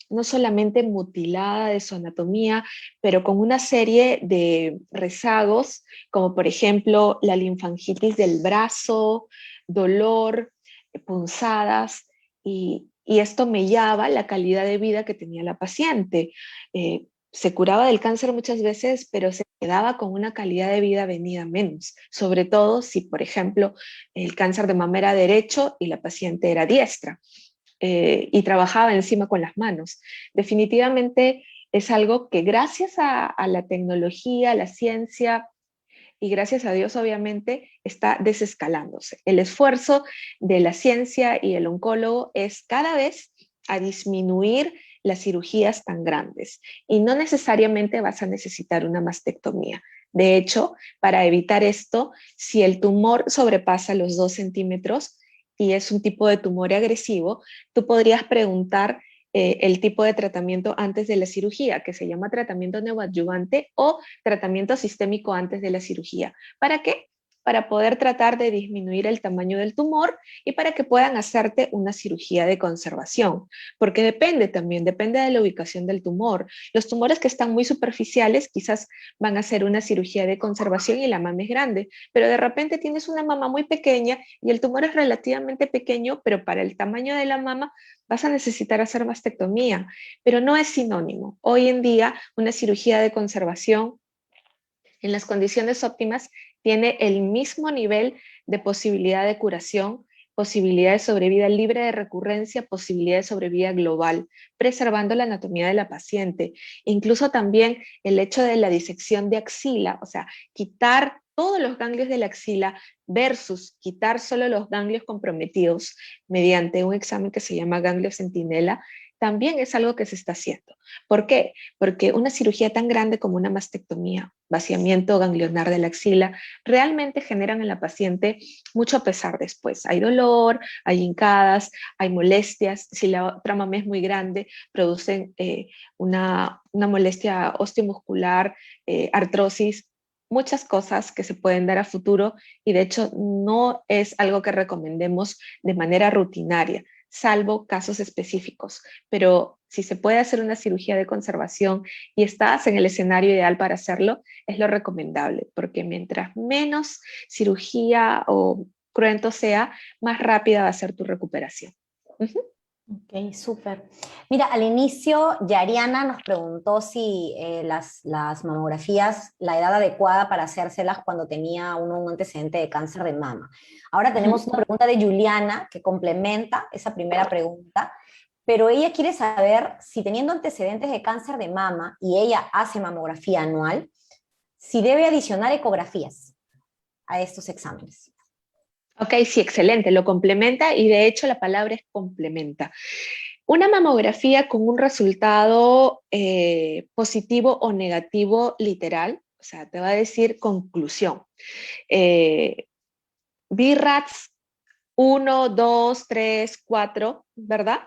no solamente mutilada de su anatomía, pero con una serie de rezagos, como por ejemplo la linfangitis del brazo, dolor, punzadas, y esto mellaba la calidad de vida que tenía la paciente. Se curaba del cáncer muchas veces, pero se quedaba con una calidad de vida venida menos, sobre todo si, por ejemplo, el cáncer de mama era derecho y la paciente era diestra y trabajaba encima con las manos. Definitivamente es algo que gracias a la tecnología, a la ciencia y gracias a Dios obviamente está desescalándose. El esfuerzo de la ciencia y el oncólogo es cada vez a disminuir las cirugías tan grandes y no necesariamente vas a necesitar una mastectomía. De hecho, para evitar esto, si el tumor sobrepasa los 2 centímetros y es un tipo de tumor agresivo, tú podrías preguntar el tipo de tratamiento antes de la cirugía, que se llama tratamiento neoadyuvante o tratamiento sistémico antes de la cirugía. ¿Para qué? Para poder tratar de disminuir el tamaño del tumor y para que puedan hacerte una cirugía de conservación, porque depende de la ubicación del tumor. Los tumores que están muy superficiales quizás van a hacer una cirugía de conservación y la mama es grande, pero de repente tienes una mama muy pequeña y el tumor es relativamente pequeño, pero para el tamaño de la mama vas a necesitar hacer mastectomía, pero no es sinónimo. Hoy en día una cirugía de conservación en las condiciones óptimas tiene el mismo nivel de posibilidad de curación, posibilidad de sobrevida libre de recurrencia, posibilidad de sobrevida global, preservando la anatomía de la paciente. Incluso también el hecho de la disección de axila, o sea, quitar todos los ganglios de la axila versus quitar solo los ganglios comprometidos mediante un examen que se llama ganglio centinela, también es algo que se está haciendo. ¿Por qué? Porque una cirugía tan grande como una mastectomía, vaciamiento ganglionar de la axila, realmente generan en la paciente mucho pesar después. Hay dolor, hay hincadas, hay molestias. Si la otra mama es muy grande, producen una molestia osteomuscular, artrosis, muchas cosas que se pueden dar a futuro y de hecho no es algo que recomendemos de manera rutinaria, salvo casos específicos. Pero si se puede hacer una cirugía de conservación y estás en el escenario ideal para hacerlo, es lo recomendable, porque mientras menos cirugía o cruento sea, más rápida va a ser tu recuperación. Ok, súper. Mira, al inicio Yariana nos preguntó si las mamografías, la edad adecuada para hacérselas cuando tenía uno un antecedente de cáncer de mama. Ahora tenemos una pregunta de Juliana que complementa esa primera pregunta, pero ella quiere saber si teniendo antecedentes de cáncer de mama y ella hace mamografía anual, si debe adicionar ecografías a estos exámenes. Ok, sí, excelente, lo complementa y de hecho la palabra es complementa. Una mamografía con un resultado positivo o negativo literal, o sea, te va a decir conclusión. BRATS 1, 2, 3, 4, ¿verdad?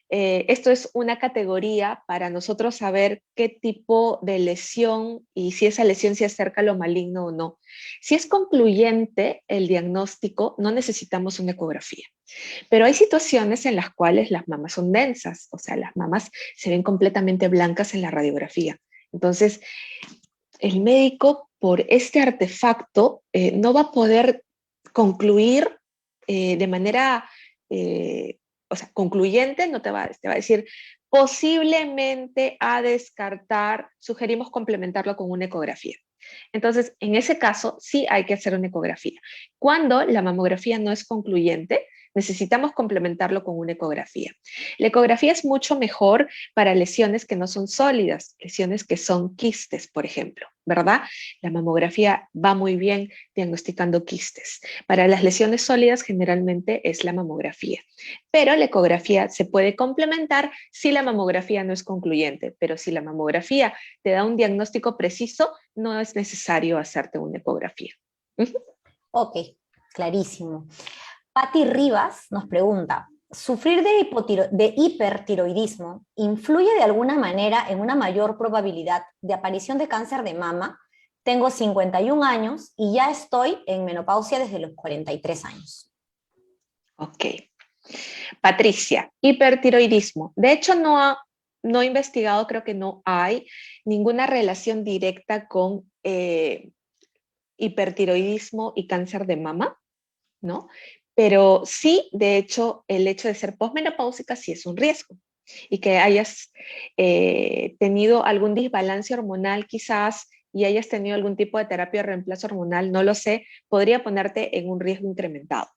Esto es una categoría para nosotros saber qué tipo de lesión y si esa lesión se acerca a lo maligno o no. Si es concluyente el diagnóstico, no necesitamos una ecografía. Pero hay situaciones en las cuales las mamas son densas, o sea, las mamas se ven completamente blancas en la radiografía. Entonces, el médico, por este artefacto, no va a poder concluir de manera, o sea, concluyente, no te va a decir, posiblemente a descartar, sugerimos complementarlo con una ecografía. Entonces, en ese caso, sí hay que hacer una ecografía. Cuando la mamografía no es concluyente, necesitamos complementarlo con una ecografía. La ecografía es mucho mejor para lesiones que no son sólidas, lesiones que son quistes, por ejemplo, ¿verdad? La mamografía va muy bien diagnosticando quistes. Para las lesiones sólidas generalmente es la mamografía, pero la ecografía se puede complementar si la mamografía no es concluyente, pero si la mamografía te da un diagnóstico preciso, no es necesario hacerte una ecografía. Ok, clarísimo. Patti Rivas nos pregunta, ¿sufrir de hipertiroidismo influye de alguna manera en una mayor probabilidad de aparición de cáncer de mama? Tengo 51 años y ya estoy en menopausia desde los 43 años. Ok. Patricia, hipertiroidismo. De hecho, no he investigado, creo que no hay ninguna relación directa con hipertiroidismo y cáncer de mama, ¿no? Pero sí, de hecho, el hecho de ser posmenopáusica sí es un riesgo. Y que hayas tenido algún desbalance hormonal quizás y hayas tenido algún tipo de terapia de reemplazo hormonal, no lo sé, podría ponerte en un riesgo incrementado.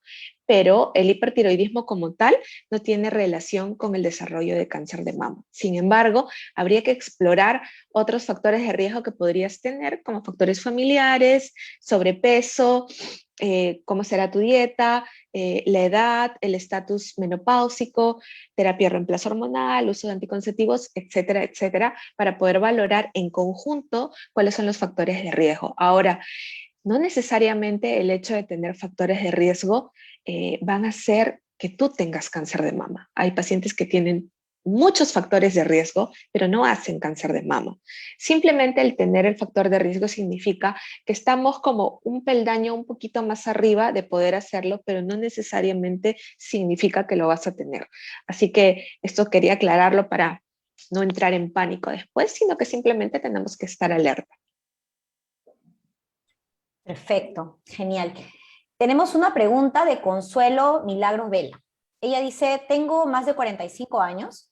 pero el hipertiroidismo como tal no tiene relación con el desarrollo de cáncer de mama. Sin embargo, habría que explorar otros factores de riesgo que podrías tener, como factores familiares, sobrepeso, cómo será tu dieta, la edad, el estatus menopáusico, terapia de reemplazo hormonal, uso de anticonceptivos, etcétera, etcétera, para poder valorar en conjunto cuáles son los factores de riesgo. Ahora, no necesariamente el hecho de tener factores de riesgo van a hacer que tú tengas cáncer de mama. Hay pacientes que tienen muchos factores de riesgo, pero no hacen cáncer de mama. Simplemente el tener el factor de riesgo significa que estamos como un peldaño un poquito más arriba de poder hacerlo, pero no necesariamente significa que lo vas a tener. Así que esto quería aclararlo para no entrar en pánico después, sino que simplemente tenemos que estar alerta. Perfecto, genial. Tenemos una pregunta de Consuelo Milagros Vela. Ella dice, tengo más de 45 años.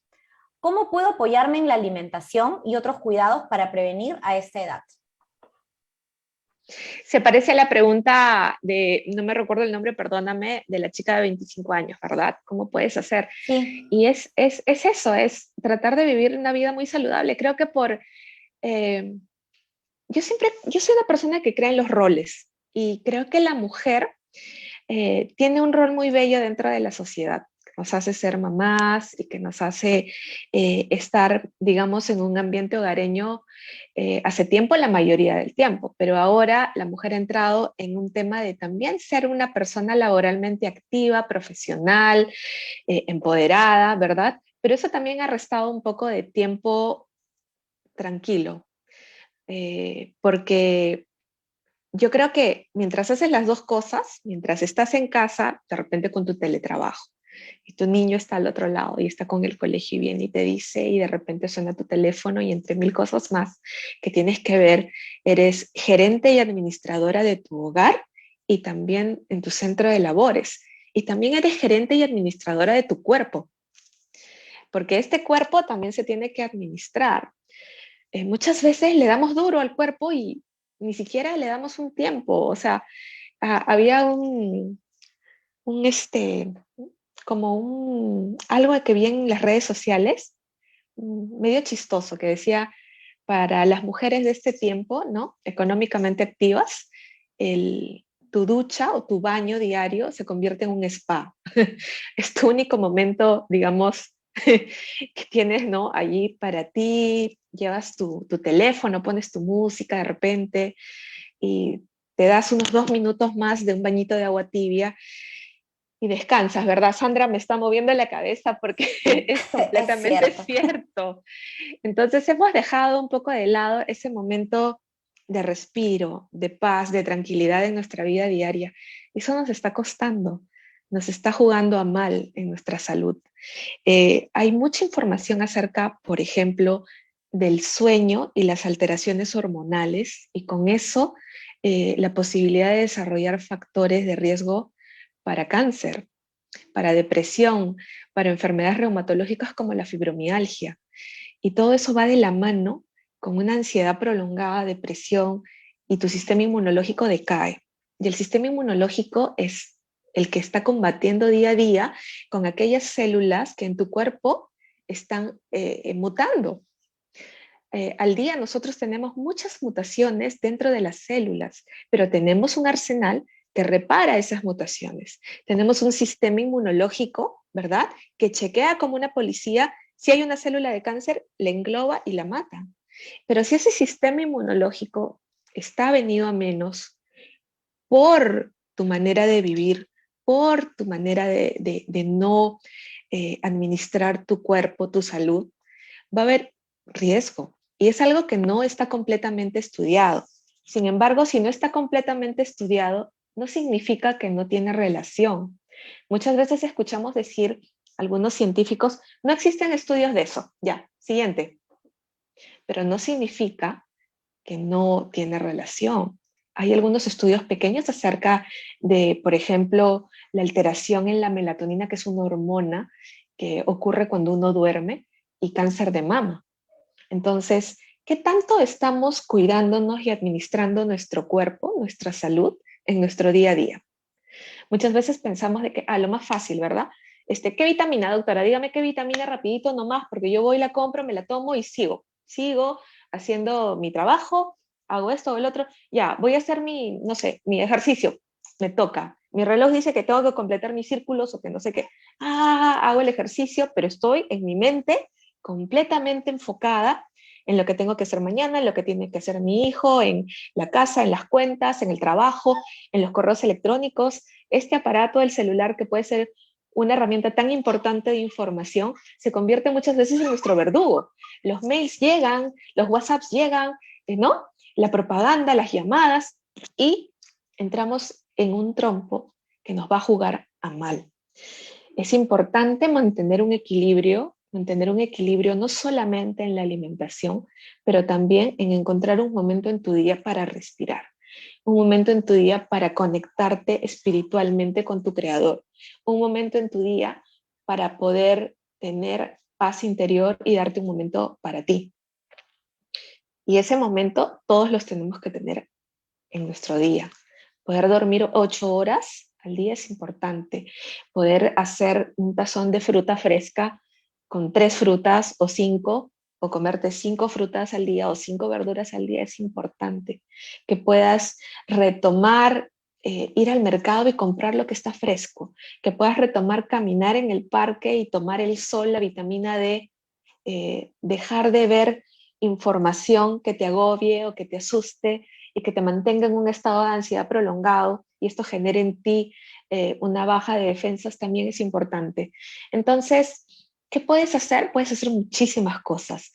¿Cómo puedo apoyarme en la alimentación y otros cuidados para prevenir a esta edad? Se parece a la pregunta de, no me recuerdo el nombre, perdóname, de la chica de 25 años, ¿verdad? ¿Cómo puedes hacer? Sí. Y es eso, es tratar de vivir una vida muy saludable. Creo que eh, yo soy una persona que cree en los roles y creo que la mujer tiene un rol muy bello dentro de la sociedad, que nos hace ser mamás y que nos hace estar, digamos, en un ambiente hogareño hace tiempo, la mayoría del tiempo, pero ahora la mujer ha entrado en un tema de también ser una persona laboralmente activa, profesional, empoderada, ¿verdad? Pero eso también ha restado un poco de tiempo tranquilo, porque yo creo que mientras haces las dos cosas, mientras estás en casa, de repente con tu teletrabajo, y tu niño está al otro lado y está con el colegio y viene y te dice, y de repente suena tu teléfono y entre mil cosas más que tienes que ver, eres gerente y administradora de tu hogar y también en tu centro de labores. Y también eres gerente y administradora de tu cuerpo, porque este cuerpo también se tiene que administrar. Muchas veces le damos duro al cuerpo y ni siquiera le damos un tiempo. O sea, había un como algo que vi en las redes sociales, medio chistoso, que decía, para las mujeres de este tiempo, ¿no? Económicamente activas, tu ducha o tu baño diario se convierte en un spa. Es tu único momento, digamos, que tienes, ¿no? Allí para ti, llevas tu teléfono, pones tu música de repente y te das unos 2 minutos más de un bañito de agua tibia y descansas, ¿verdad? Sandra me está moviendo la cabeza porque es Es completamente cierto. cierto. Entonces hemos dejado un poco de lado ese momento de respiro, de paz, de tranquilidad en nuestra vida diaria. Eso nos está costando, nos está jugando a mal en nuestra salud. Hay mucha información acerca, por ejemplo, del sueño y las alteraciones hormonales y con eso la posibilidad de desarrollar factores de riesgo para cáncer, para depresión, para enfermedades reumatológicas como la fibromialgia. Y todo eso va de la mano con una ansiedad prolongada, depresión, y tu sistema inmunológico decae. Y el sistema inmunológico es el que está combatiendo día a día con aquellas células que en tu cuerpo están mutando. Al día nosotros tenemos muchas mutaciones dentro de las células, pero tenemos un arsenal que repara esas mutaciones. Tenemos un sistema inmunológico, ¿verdad? Que chequea como una policía. Si hay una célula de cáncer, la engloba y la mata. Pero si ese sistema inmunológico está venido a menos por tu manera de vivir, por tu manera de no administrar tu cuerpo, tu salud, va a haber riesgo. Y es algo que no está completamente estudiado. Sin embargo, si no está completamente estudiado, no significa que no tiene relación. Muchas veces escuchamos decir algunos científicos, no existen estudios de eso. Ya, siguiente. Pero no significa que no tiene relación. Hay algunos estudios pequeños acerca de, por ejemplo, la alteración en la melatonina, que es una hormona que ocurre cuando uno duerme, y cáncer de mama. Entonces, ¿qué tanto estamos cuidándonos y administrando nuestro cuerpo, nuestra salud en nuestro día a día? Muchas veces pensamos de que, lo más fácil, ¿verdad? ¿Qué vitamina, doctora? Dígame qué vitamina rapidito nomás, porque yo voy, la compro, me la tomo y sigo haciendo mi trabajo, hago esto o el otro, ya, voy a hacer mi, no sé, mi ejercicio, me toca. Mi reloj dice que tengo que completar mis círculos o que no sé qué. Hago el ejercicio, pero estoy en mi mente completamente enfocada en lo que tengo que hacer mañana, en lo que tiene que hacer mi hijo, en la casa, en las cuentas, en el trabajo, en los correos electrónicos. Este aparato, el celular, que puede ser una herramienta tan importante de información, se convierte muchas veces en nuestro verdugo. Los mails llegan, los WhatsApps llegan, ¿no? La propaganda, las llamadas, y entramos en un trompo que nos va a jugar a mal. Es importante mantener un equilibrio no solamente en la alimentación, pero también en encontrar un momento en tu día para respirar, un momento en tu día para conectarte espiritualmente con tu creador, un momento en tu día para poder tener paz interior y darte un momento para ti. Y ese momento todos los tenemos que tener en nuestro día. Poder dormir 8 horas al día es importante. Poder hacer un tazón de fruta fresca con 3 frutas o 5, o comerte 5 frutas al día o 5 verduras al día es importante. Que puedas retomar, ir al mercado y comprar lo que está fresco. Que puedas retomar caminar en el parque y tomar el sol, la vitamina D, dejar de ver información que te agobie o que te asuste y que te mantenga en un estado de ansiedad prolongado y esto genere en ti una baja de defensas también es importante. Entonces, ¿qué puedes hacer? Puedes hacer muchísimas cosas,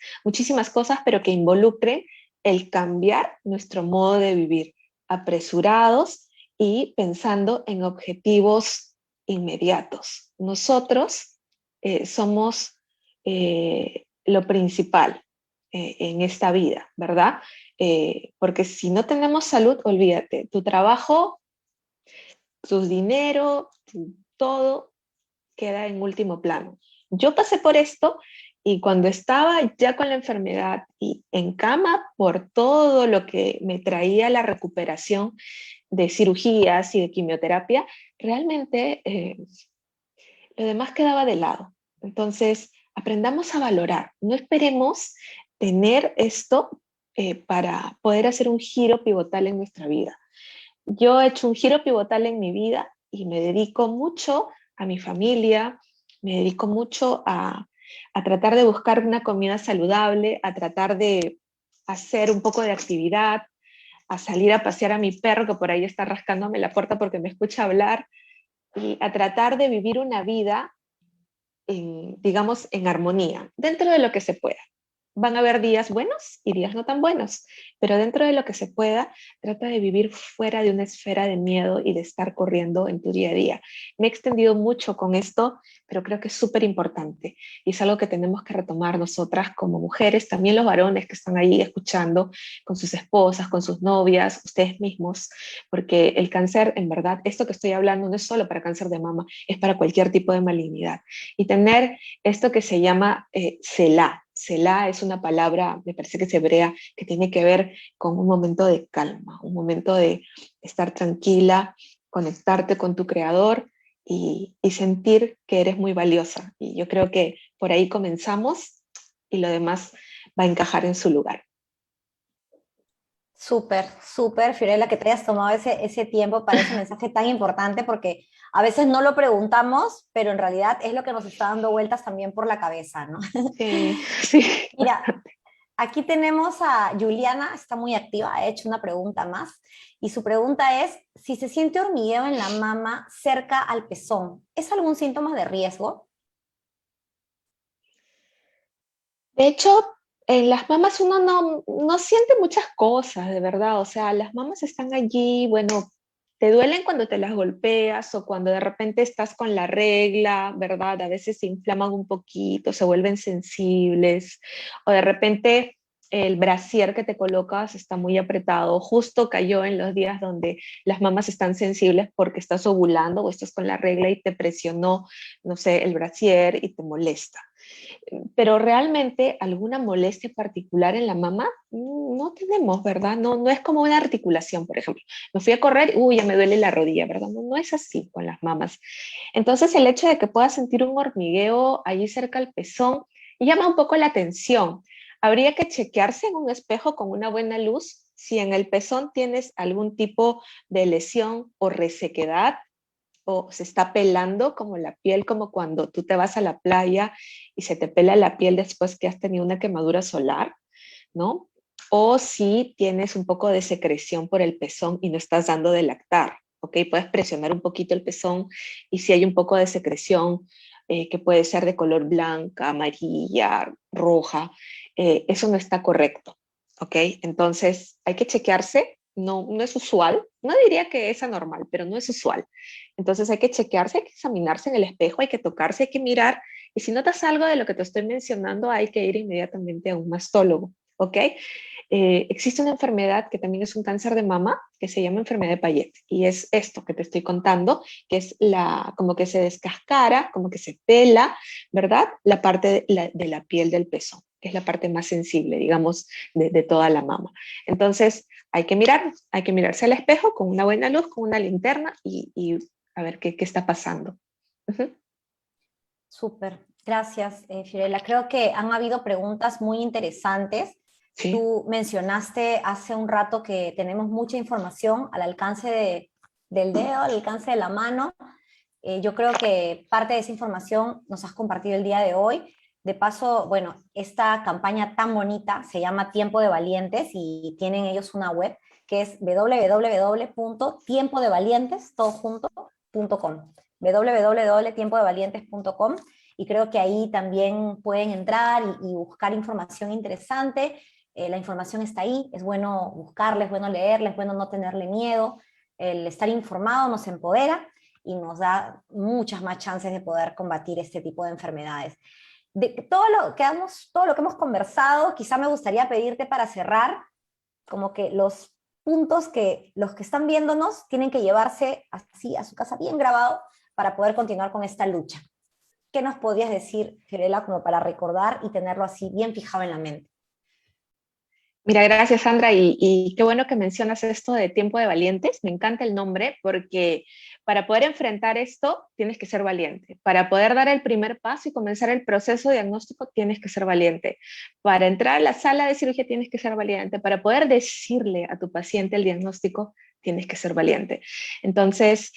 pero que involucren el cambiar nuestro modo de vivir, apresurados y pensando en objetivos inmediatos. Nosotros somos lo principal en esta vida, ¿verdad? Porque si no tenemos salud, olvídate, tu trabajo, tu dinero, todo queda en último plano. Yo pasé por esto y cuando estaba ya con la enfermedad y en cama por todo lo que me traía la recuperación de cirugías y de quimioterapia, realmente lo demás quedaba de lado. Entonces, aprendamos a valorar, no esperemos tener esto para poder hacer un giro pivotal en nuestra vida. Yo he hecho un giro pivotal en mi vida y me dedico mucho a mi familia, me dedico mucho a tratar de buscar una comida saludable, a tratar de hacer un poco de actividad, a salir a pasear a mi perro que por ahí está rascándome la puerta porque me escucha hablar y a tratar de vivir una vida digamos, en armonía, dentro de lo que se pueda. Van a haber días buenos y días no tan buenos, pero dentro de lo que se pueda, trata de vivir fuera de una esfera de miedo y de estar corriendo en tu día a día. Me he extendido mucho con esto, pero creo que es súper importante y es algo que tenemos que retomar nosotras como mujeres, también los varones que están ahí escuchando con sus esposas, con sus novias, ustedes mismos, porque el cáncer, en verdad, esto que estoy hablando no es solo para cáncer de mama, es para cualquier tipo de malignidad. Y tener esto que se llama Selah. Selah es una palabra, me parece que es hebrea, que tiene que ver con un momento de calma, un momento de estar tranquila, conectarte con tu creador y sentir que eres muy valiosa. Y yo creo que por ahí comenzamos y lo demás va a encajar en su lugar. Súper, súper, Fiorella, que te hayas tomado ese tiempo para ese mensaje tan importante, porque a veces no lo preguntamos, pero en realidad es lo que nos está dando vueltas también por la cabeza, ¿no? Sí, sí. Mira, aquí tenemos a Juliana, está muy activa, ha hecho una pregunta más, y su pregunta es, si se siente hormigueo en la mama cerca al pezón, ¿es algún síntoma de riesgo? De hecho, en las mamas uno no siente muchas cosas, de verdad. O sea, las mamas están allí, bueno, te duelen cuando te las golpeas o cuando de repente estás con la regla, ¿verdad? A veces se inflaman un poquito, se vuelven sensibles, o de repente el brasier que te colocas está muy apretado, justo cayó en los días donde las mamas están sensibles porque estás ovulando o estás con la regla y te presionó, no sé, el brasier y te molesta. Pero realmente alguna molestia particular en la mama no tenemos, ¿verdad? No, no es como una articulación, por ejemplo. Me fui a correr, uy, ya me duele la rodilla, ¿verdad? No, no es así con las mamas. Entonces el hecho de que puedas sentir un hormigueo allí cerca del pezón llama un poco la atención. Habría que chequearse en un espejo con una buena luz si en el pezón tienes algún tipo de lesión o resequedad o se está pelando como la piel, como cuando tú te vas a la playa y se te pela la piel después que has tenido una quemadura solar, ¿no? O si tienes un poco de secreción por el pezón y no estás dando de lactar, ¿ok? Puedes presionar un poquito el pezón y si hay un poco de secreción, que puede ser de color blanca, amarilla, roja, eso no está correcto, ¿ok? Entonces hay que chequearse, no, no es usual, no diría que es anormal, pero no es usual. Entonces hay que chequearse, hay que examinarse en el espejo, hay que tocarse, hay que mirar y si notas algo de lo que te estoy mencionando, hay que ir inmediatamente a un mastólogo, ¿ok? Existe una enfermedad que también es un cáncer de mama que se llama enfermedad de Payet y es esto que te estoy contando, que es como que se descascara, como que se pela, ¿verdad? La parte de la piel del pezón, que es la parte más sensible, digamos, de toda la mama. Entonces, hay que mirarse al espejo con una buena luz, con una linterna y a ver qué está pasando. Uh-huh. Súper, gracias, Fiorella. Creo que han habido preguntas muy interesantes. Sí. Tú mencionaste hace un rato que tenemos mucha información al alcance del dedo, al alcance de la mano. Yo creo que parte de esa información nos has compartido el día de hoy. De paso, bueno, esta campaña tan bonita se llama Tiempo de Valientes y tienen ellos una web que es www.tiempodevalientes.com www.tiempodevalientes.com y creo que ahí también pueden entrar y buscar información interesante. La información está ahí, es bueno buscarla, es bueno leerla, es bueno no tenerle miedo. El estar informado nos empodera y nos da muchas más chances de poder combatir este tipo de enfermedades. De todo lo que hemos conversado, quizá me gustaría pedirte para cerrar como que los puntos que los que están viéndonos tienen que llevarse así a su casa bien grabado para poder continuar con esta lucha. ¿Qué nos podrías decir, Fiorella, como para recordar y tenerlo así bien fijado en la mente? Mira, gracias Sandra y qué bueno que mencionas esto de Tiempo de Valientes. Me encanta el nombre porque para poder enfrentar esto tienes que ser valiente. Para poder dar el primer paso y comenzar el proceso diagnóstico tienes que ser valiente. Para entrar a la sala de cirugía tienes que ser valiente. Para poder decirle a tu paciente el diagnóstico tienes que ser valiente. Entonces,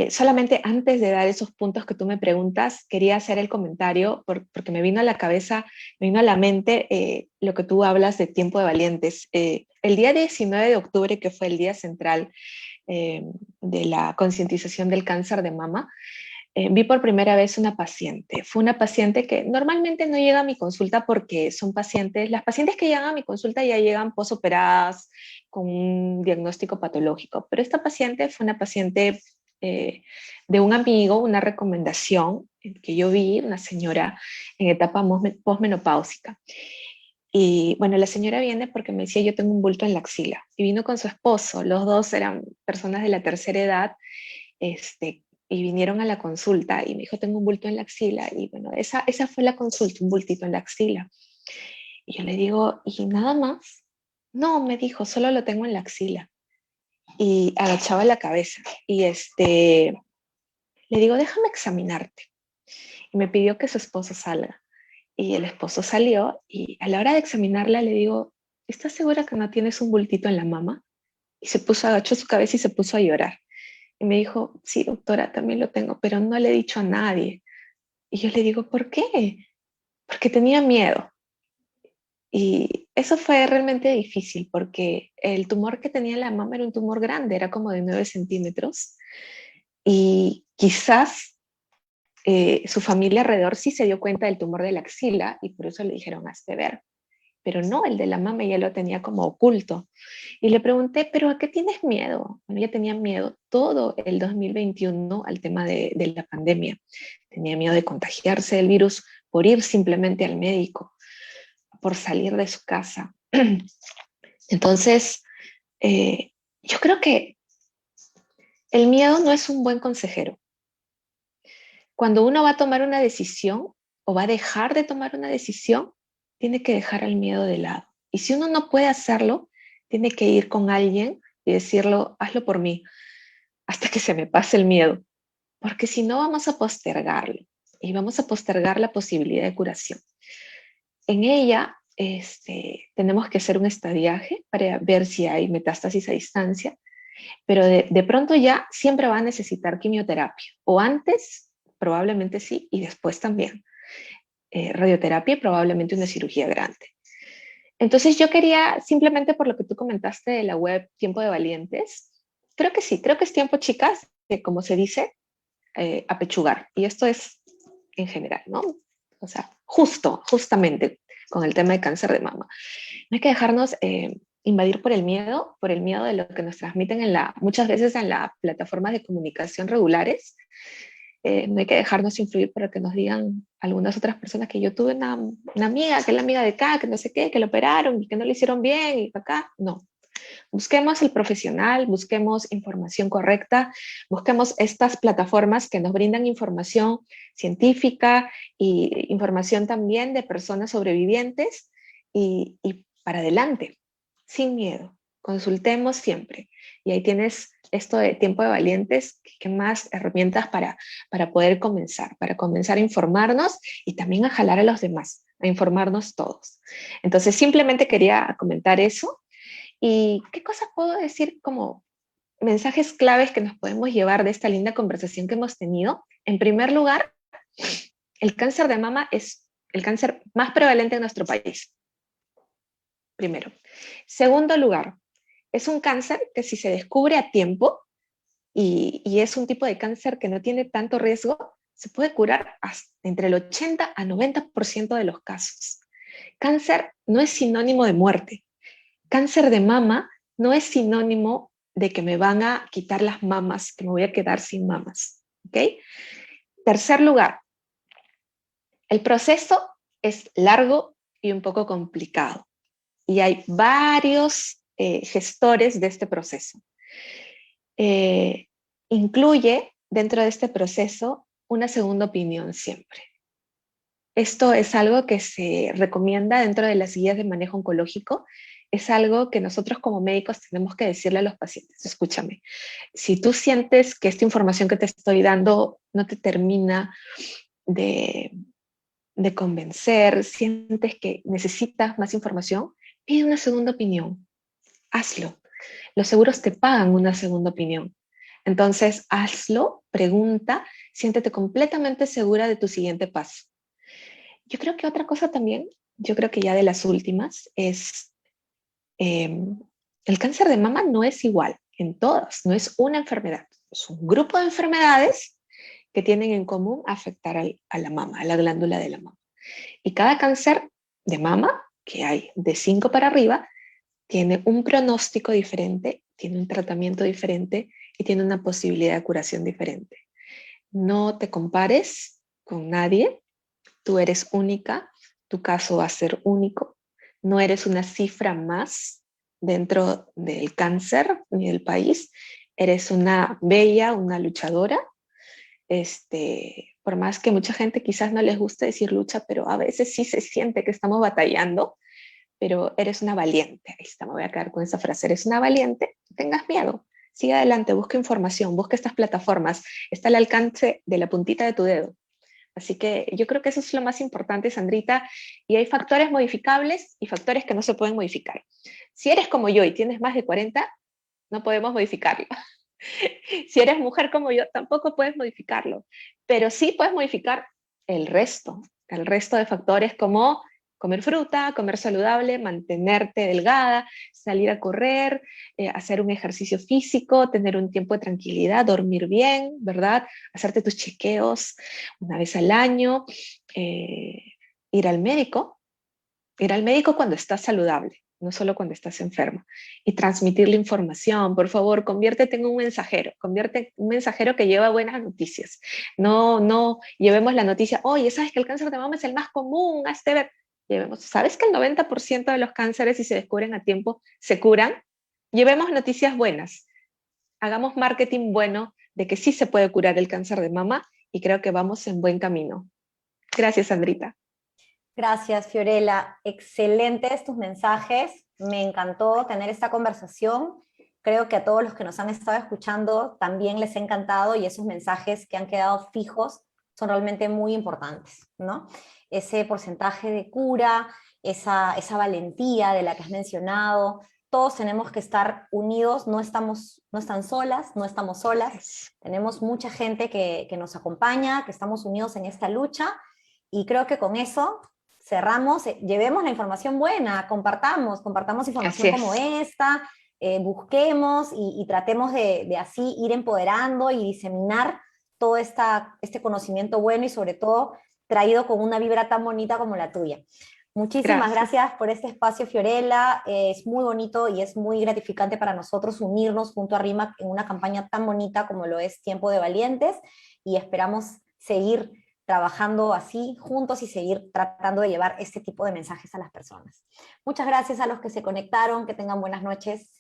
solamente antes de dar esos puntos que tú me preguntas, quería hacer el comentario porque me vino a la cabeza, me vino a la mente lo que tú hablas de Tiempo de Valientes. El día 19 de octubre, que fue el día central de la concientización del cáncer de mama, vi por primera vez una paciente. Fue una paciente que normalmente no llega a mi consulta porque son pacientes, las pacientes que llegan a mi consulta ya llegan posoperadas con un diagnóstico patológico, pero esta paciente fue una paciente de un amigo, una recomendación que yo vi, una señora en etapa posmenopáusica. Y bueno, la señora viene porque me decía, yo tengo un bulto en la axila. Y vino con su esposo, los dos eran personas de la tercera edad, y vinieron a la consulta y me dijo, tengo un bulto en la axila. Y bueno, esa fue la consulta, un bultito en la axila. Y yo le digo, ¿y nada más? No, me dijo, solo lo tengo en la axila. Y agachaba la cabeza. Y le digo, déjame examinarte. Y me pidió que su esposo salga. Y el esposo salió y a la hora de examinarla le digo, ¿estás segura que no tienes un bultito en la mama? Y se puso, agachó su cabeza y se puso a llorar. Y me dijo, sí, doctora, también lo tengo, pero no le he dicho a nadie. Y yo le digo, ¿por qué? Porque tenía miedo. Y eso fue realmente difícil porque el tumor que tenía en la mama era un tumor grande, era como de 9 centímetros. Y quizás su familia alrededor sí se dio cuenta del tumor de la axila y por eso le dijeron, hazte ver. Pero no, el de la mama ya lo tenía como oculto. Y le pregunté, ¿pero a qué tienes miedo? Bueno, ella tenía miedo todo el 2021 al tema de la pandemia. Tenía miedo de contagiarse del virus por ir simplemente al médico, por salir de su casa. Entonces, yo creo que el miedo no es un buen consejero. Cuando uno va a tomar una decisión, o va a dejar de tomar una decisión, tiene que dejar el miedo de lado. Y si uno no puede hacerlo, tiene que ir con alguien y decirlo, hazlo por mí, hasta que se me pase el miedo, porque si no vamos a postergarlo y vamos a postergar la posibilidad de curación. En ella tenemos que hacer un estadiaje para ver si hay metástasis a distancia, pero de pronto ya siempre va a necesitar quimioterapia, o antes probablemente sí, y después también radioterapia y probablemente una cirugía grande. Entonces yo quería, simplemente por lo que tú comentaste de la web Tiempo de Valientes, creo que sí, creo que es tiempo, chicas, de, como se dice, apechugar. Y esto es en general, ¿no? O sea, justamente con el tema de cáncer de mama. No hay que dejarnos invadir por el miedo de lo que nos transmiten muchas veces en las plataformas de comunicación regulares. No hay que dejarnos influir por lo que nos digan algunas otras personas, que yo tuve una amiga, que es la amiga de acá, que no sé qué, que lo operaron y que no le hicieron bien y acá. No. Busquemos el profesional, busquemos información correcta, busquemos estas plataformas que nos brindan información científica y información también de personas sobrevivientes y para adelante, sin miedo. Consultemos siempre. Y ahí tienes esto de Tiempo de Valientes, que más herramientas para poder para comenzar a informarnos y también a jalar a los demás, a informarnos todos. Entonces, simplemente quería comentar eso. ¿Y qué cosas puedo decir como mensajes claves que nos podemos llevar de esta linda conversación que hemos tenido? En primer lugar, el cáncer de mama es el cáncer más prevalente en nuestro país. Primero. Segundo lugar, es un cáncer que si se descubre a tiempo y es un tipo de cáncer que no tiene tanto riesgo, se puede curar hasta entre el 80 a 90% de los casos. Cáncer no es sinónimo de muerte. Cáncer de mama no es sinónimo de que me van a quitar las mamas, que me voy a quedar sin mamas. ¿Ok? Tercer lugar, el proceso es largo y un poco complicado. Y hay varios gestores de este proceso. Incluye dentro de este proceso una segunda opinión siempre. Esto es algo que se recomienda dentro de las guías de manejo oncológico. Es algo que nosotros como médicos tenemos que decirle a los pacientes. Escúchame, si tú sientes que esta información que te estoy dando no te termina de, de convencer, sientes que necesitas más información, pide una segunda opinión. Hazlo. Los seguros te pagan una segunda opinión. Entonces, hazlo, pregunta, siéntete completamente segura de tu siguiente paso. Yo creo que otra cosa también, yo creo que ya de las últimas, es el cáncer de mama no es igual en todas, no es una enfermedad, es un grupo de enfermedades que tienen en común afectar a la mama, a la glándula de la mama. Y cada cáncer de mama, que hay de 5 para arriba, tiene un pronóstico diferente, tiene un tratamiento diferente y tiene una posibilidad de curación diferente. No te compares con nadie, tú eres única, tu caso va a ser único, no eres una cifra más dentro del cáncer ni del país, eres una bella, una luchadora. Por más que mucha gente quizás no les guste decir lucha, pero a veces sí se siente que estamos batallando, pero eres una valiente. Ahí está, me voy a quedar con esa frase, eres una valiente, no tengas miedo. Sigue adelante, busca información, busca estas plataformas, está al alcance de la puntita de tu dedo. Así que yo creo que eso es lo más importante, Sandrita, y hay factores modificables y factores que no se pueden modificar. Si eres como yo y tienes más de 40, no podemos modificarlo. Si eres mujer como yo, tampoco puedes modificarlo, pero sí puedes modificar el resto de factores como comer fruta, comer saludable, mantenerte delgada, salir a correr, hacer un ejercicio físico, tener un tiempo de tranquilidad, dormir bien, ¿verdad? Hacerte tus chequeos una vez al año, ir al médico cuando estás saludable, no solo cuando estás enfermo, y transmitir la información. Por favor, conviértete en convierte en un mensajero que lleva buenas noticias. No llevemos la noticia, oye, ¿sabes que el cáncer de mama es el más común? Hazte ver. ¿Sabes que el 90% de los cánceres, si se descubren a tiempo, se curan? Llevemos noticias buenas. Hagamos marketing bueno de que sí se puede curar el cáncer de mama y creo que vamos en buen camino. Gracias, Sandrita. Gracias, Fiorella. Excelentes tus mensajes. Me encantó tener esta conversación. Creo que a todos los que nos han estado escuchando también les ha encantado y esos mensajes que han quedado fijos son realmente muy importantes, ¿no? Ese porcentaje de cura, esa valentía de la que has mencionado, todos tenemos que estar unidos, no están solas, no estamos solas, tenemos mucha gente que nos acompaña, que estamos unidos en esta lucha, y creo que con eso cerramos, llevemos la información buena, compartamos información como esta, busquemos y tratemos de así ir empoderando y diseminar todo este conocimiento bueno y sobre todo traído con una vibra tan bonita como la tuya. Muchísimas gracias por este espacio, Fiorella. Es muy bonito y es muy gratificante para nosotros unirnos junto a RIMAC en una campaña tan bonita como lo es Tiempo de Valientes, y esperamos seguir trabajando así juntos y seguir tratando de llevar este tipo de mensajes a las personas. Muchas gracias a los que se conectaron, que tengan buenas noches.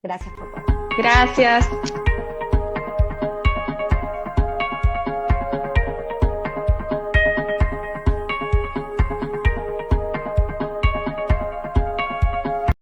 Gracias por todo. Gracias.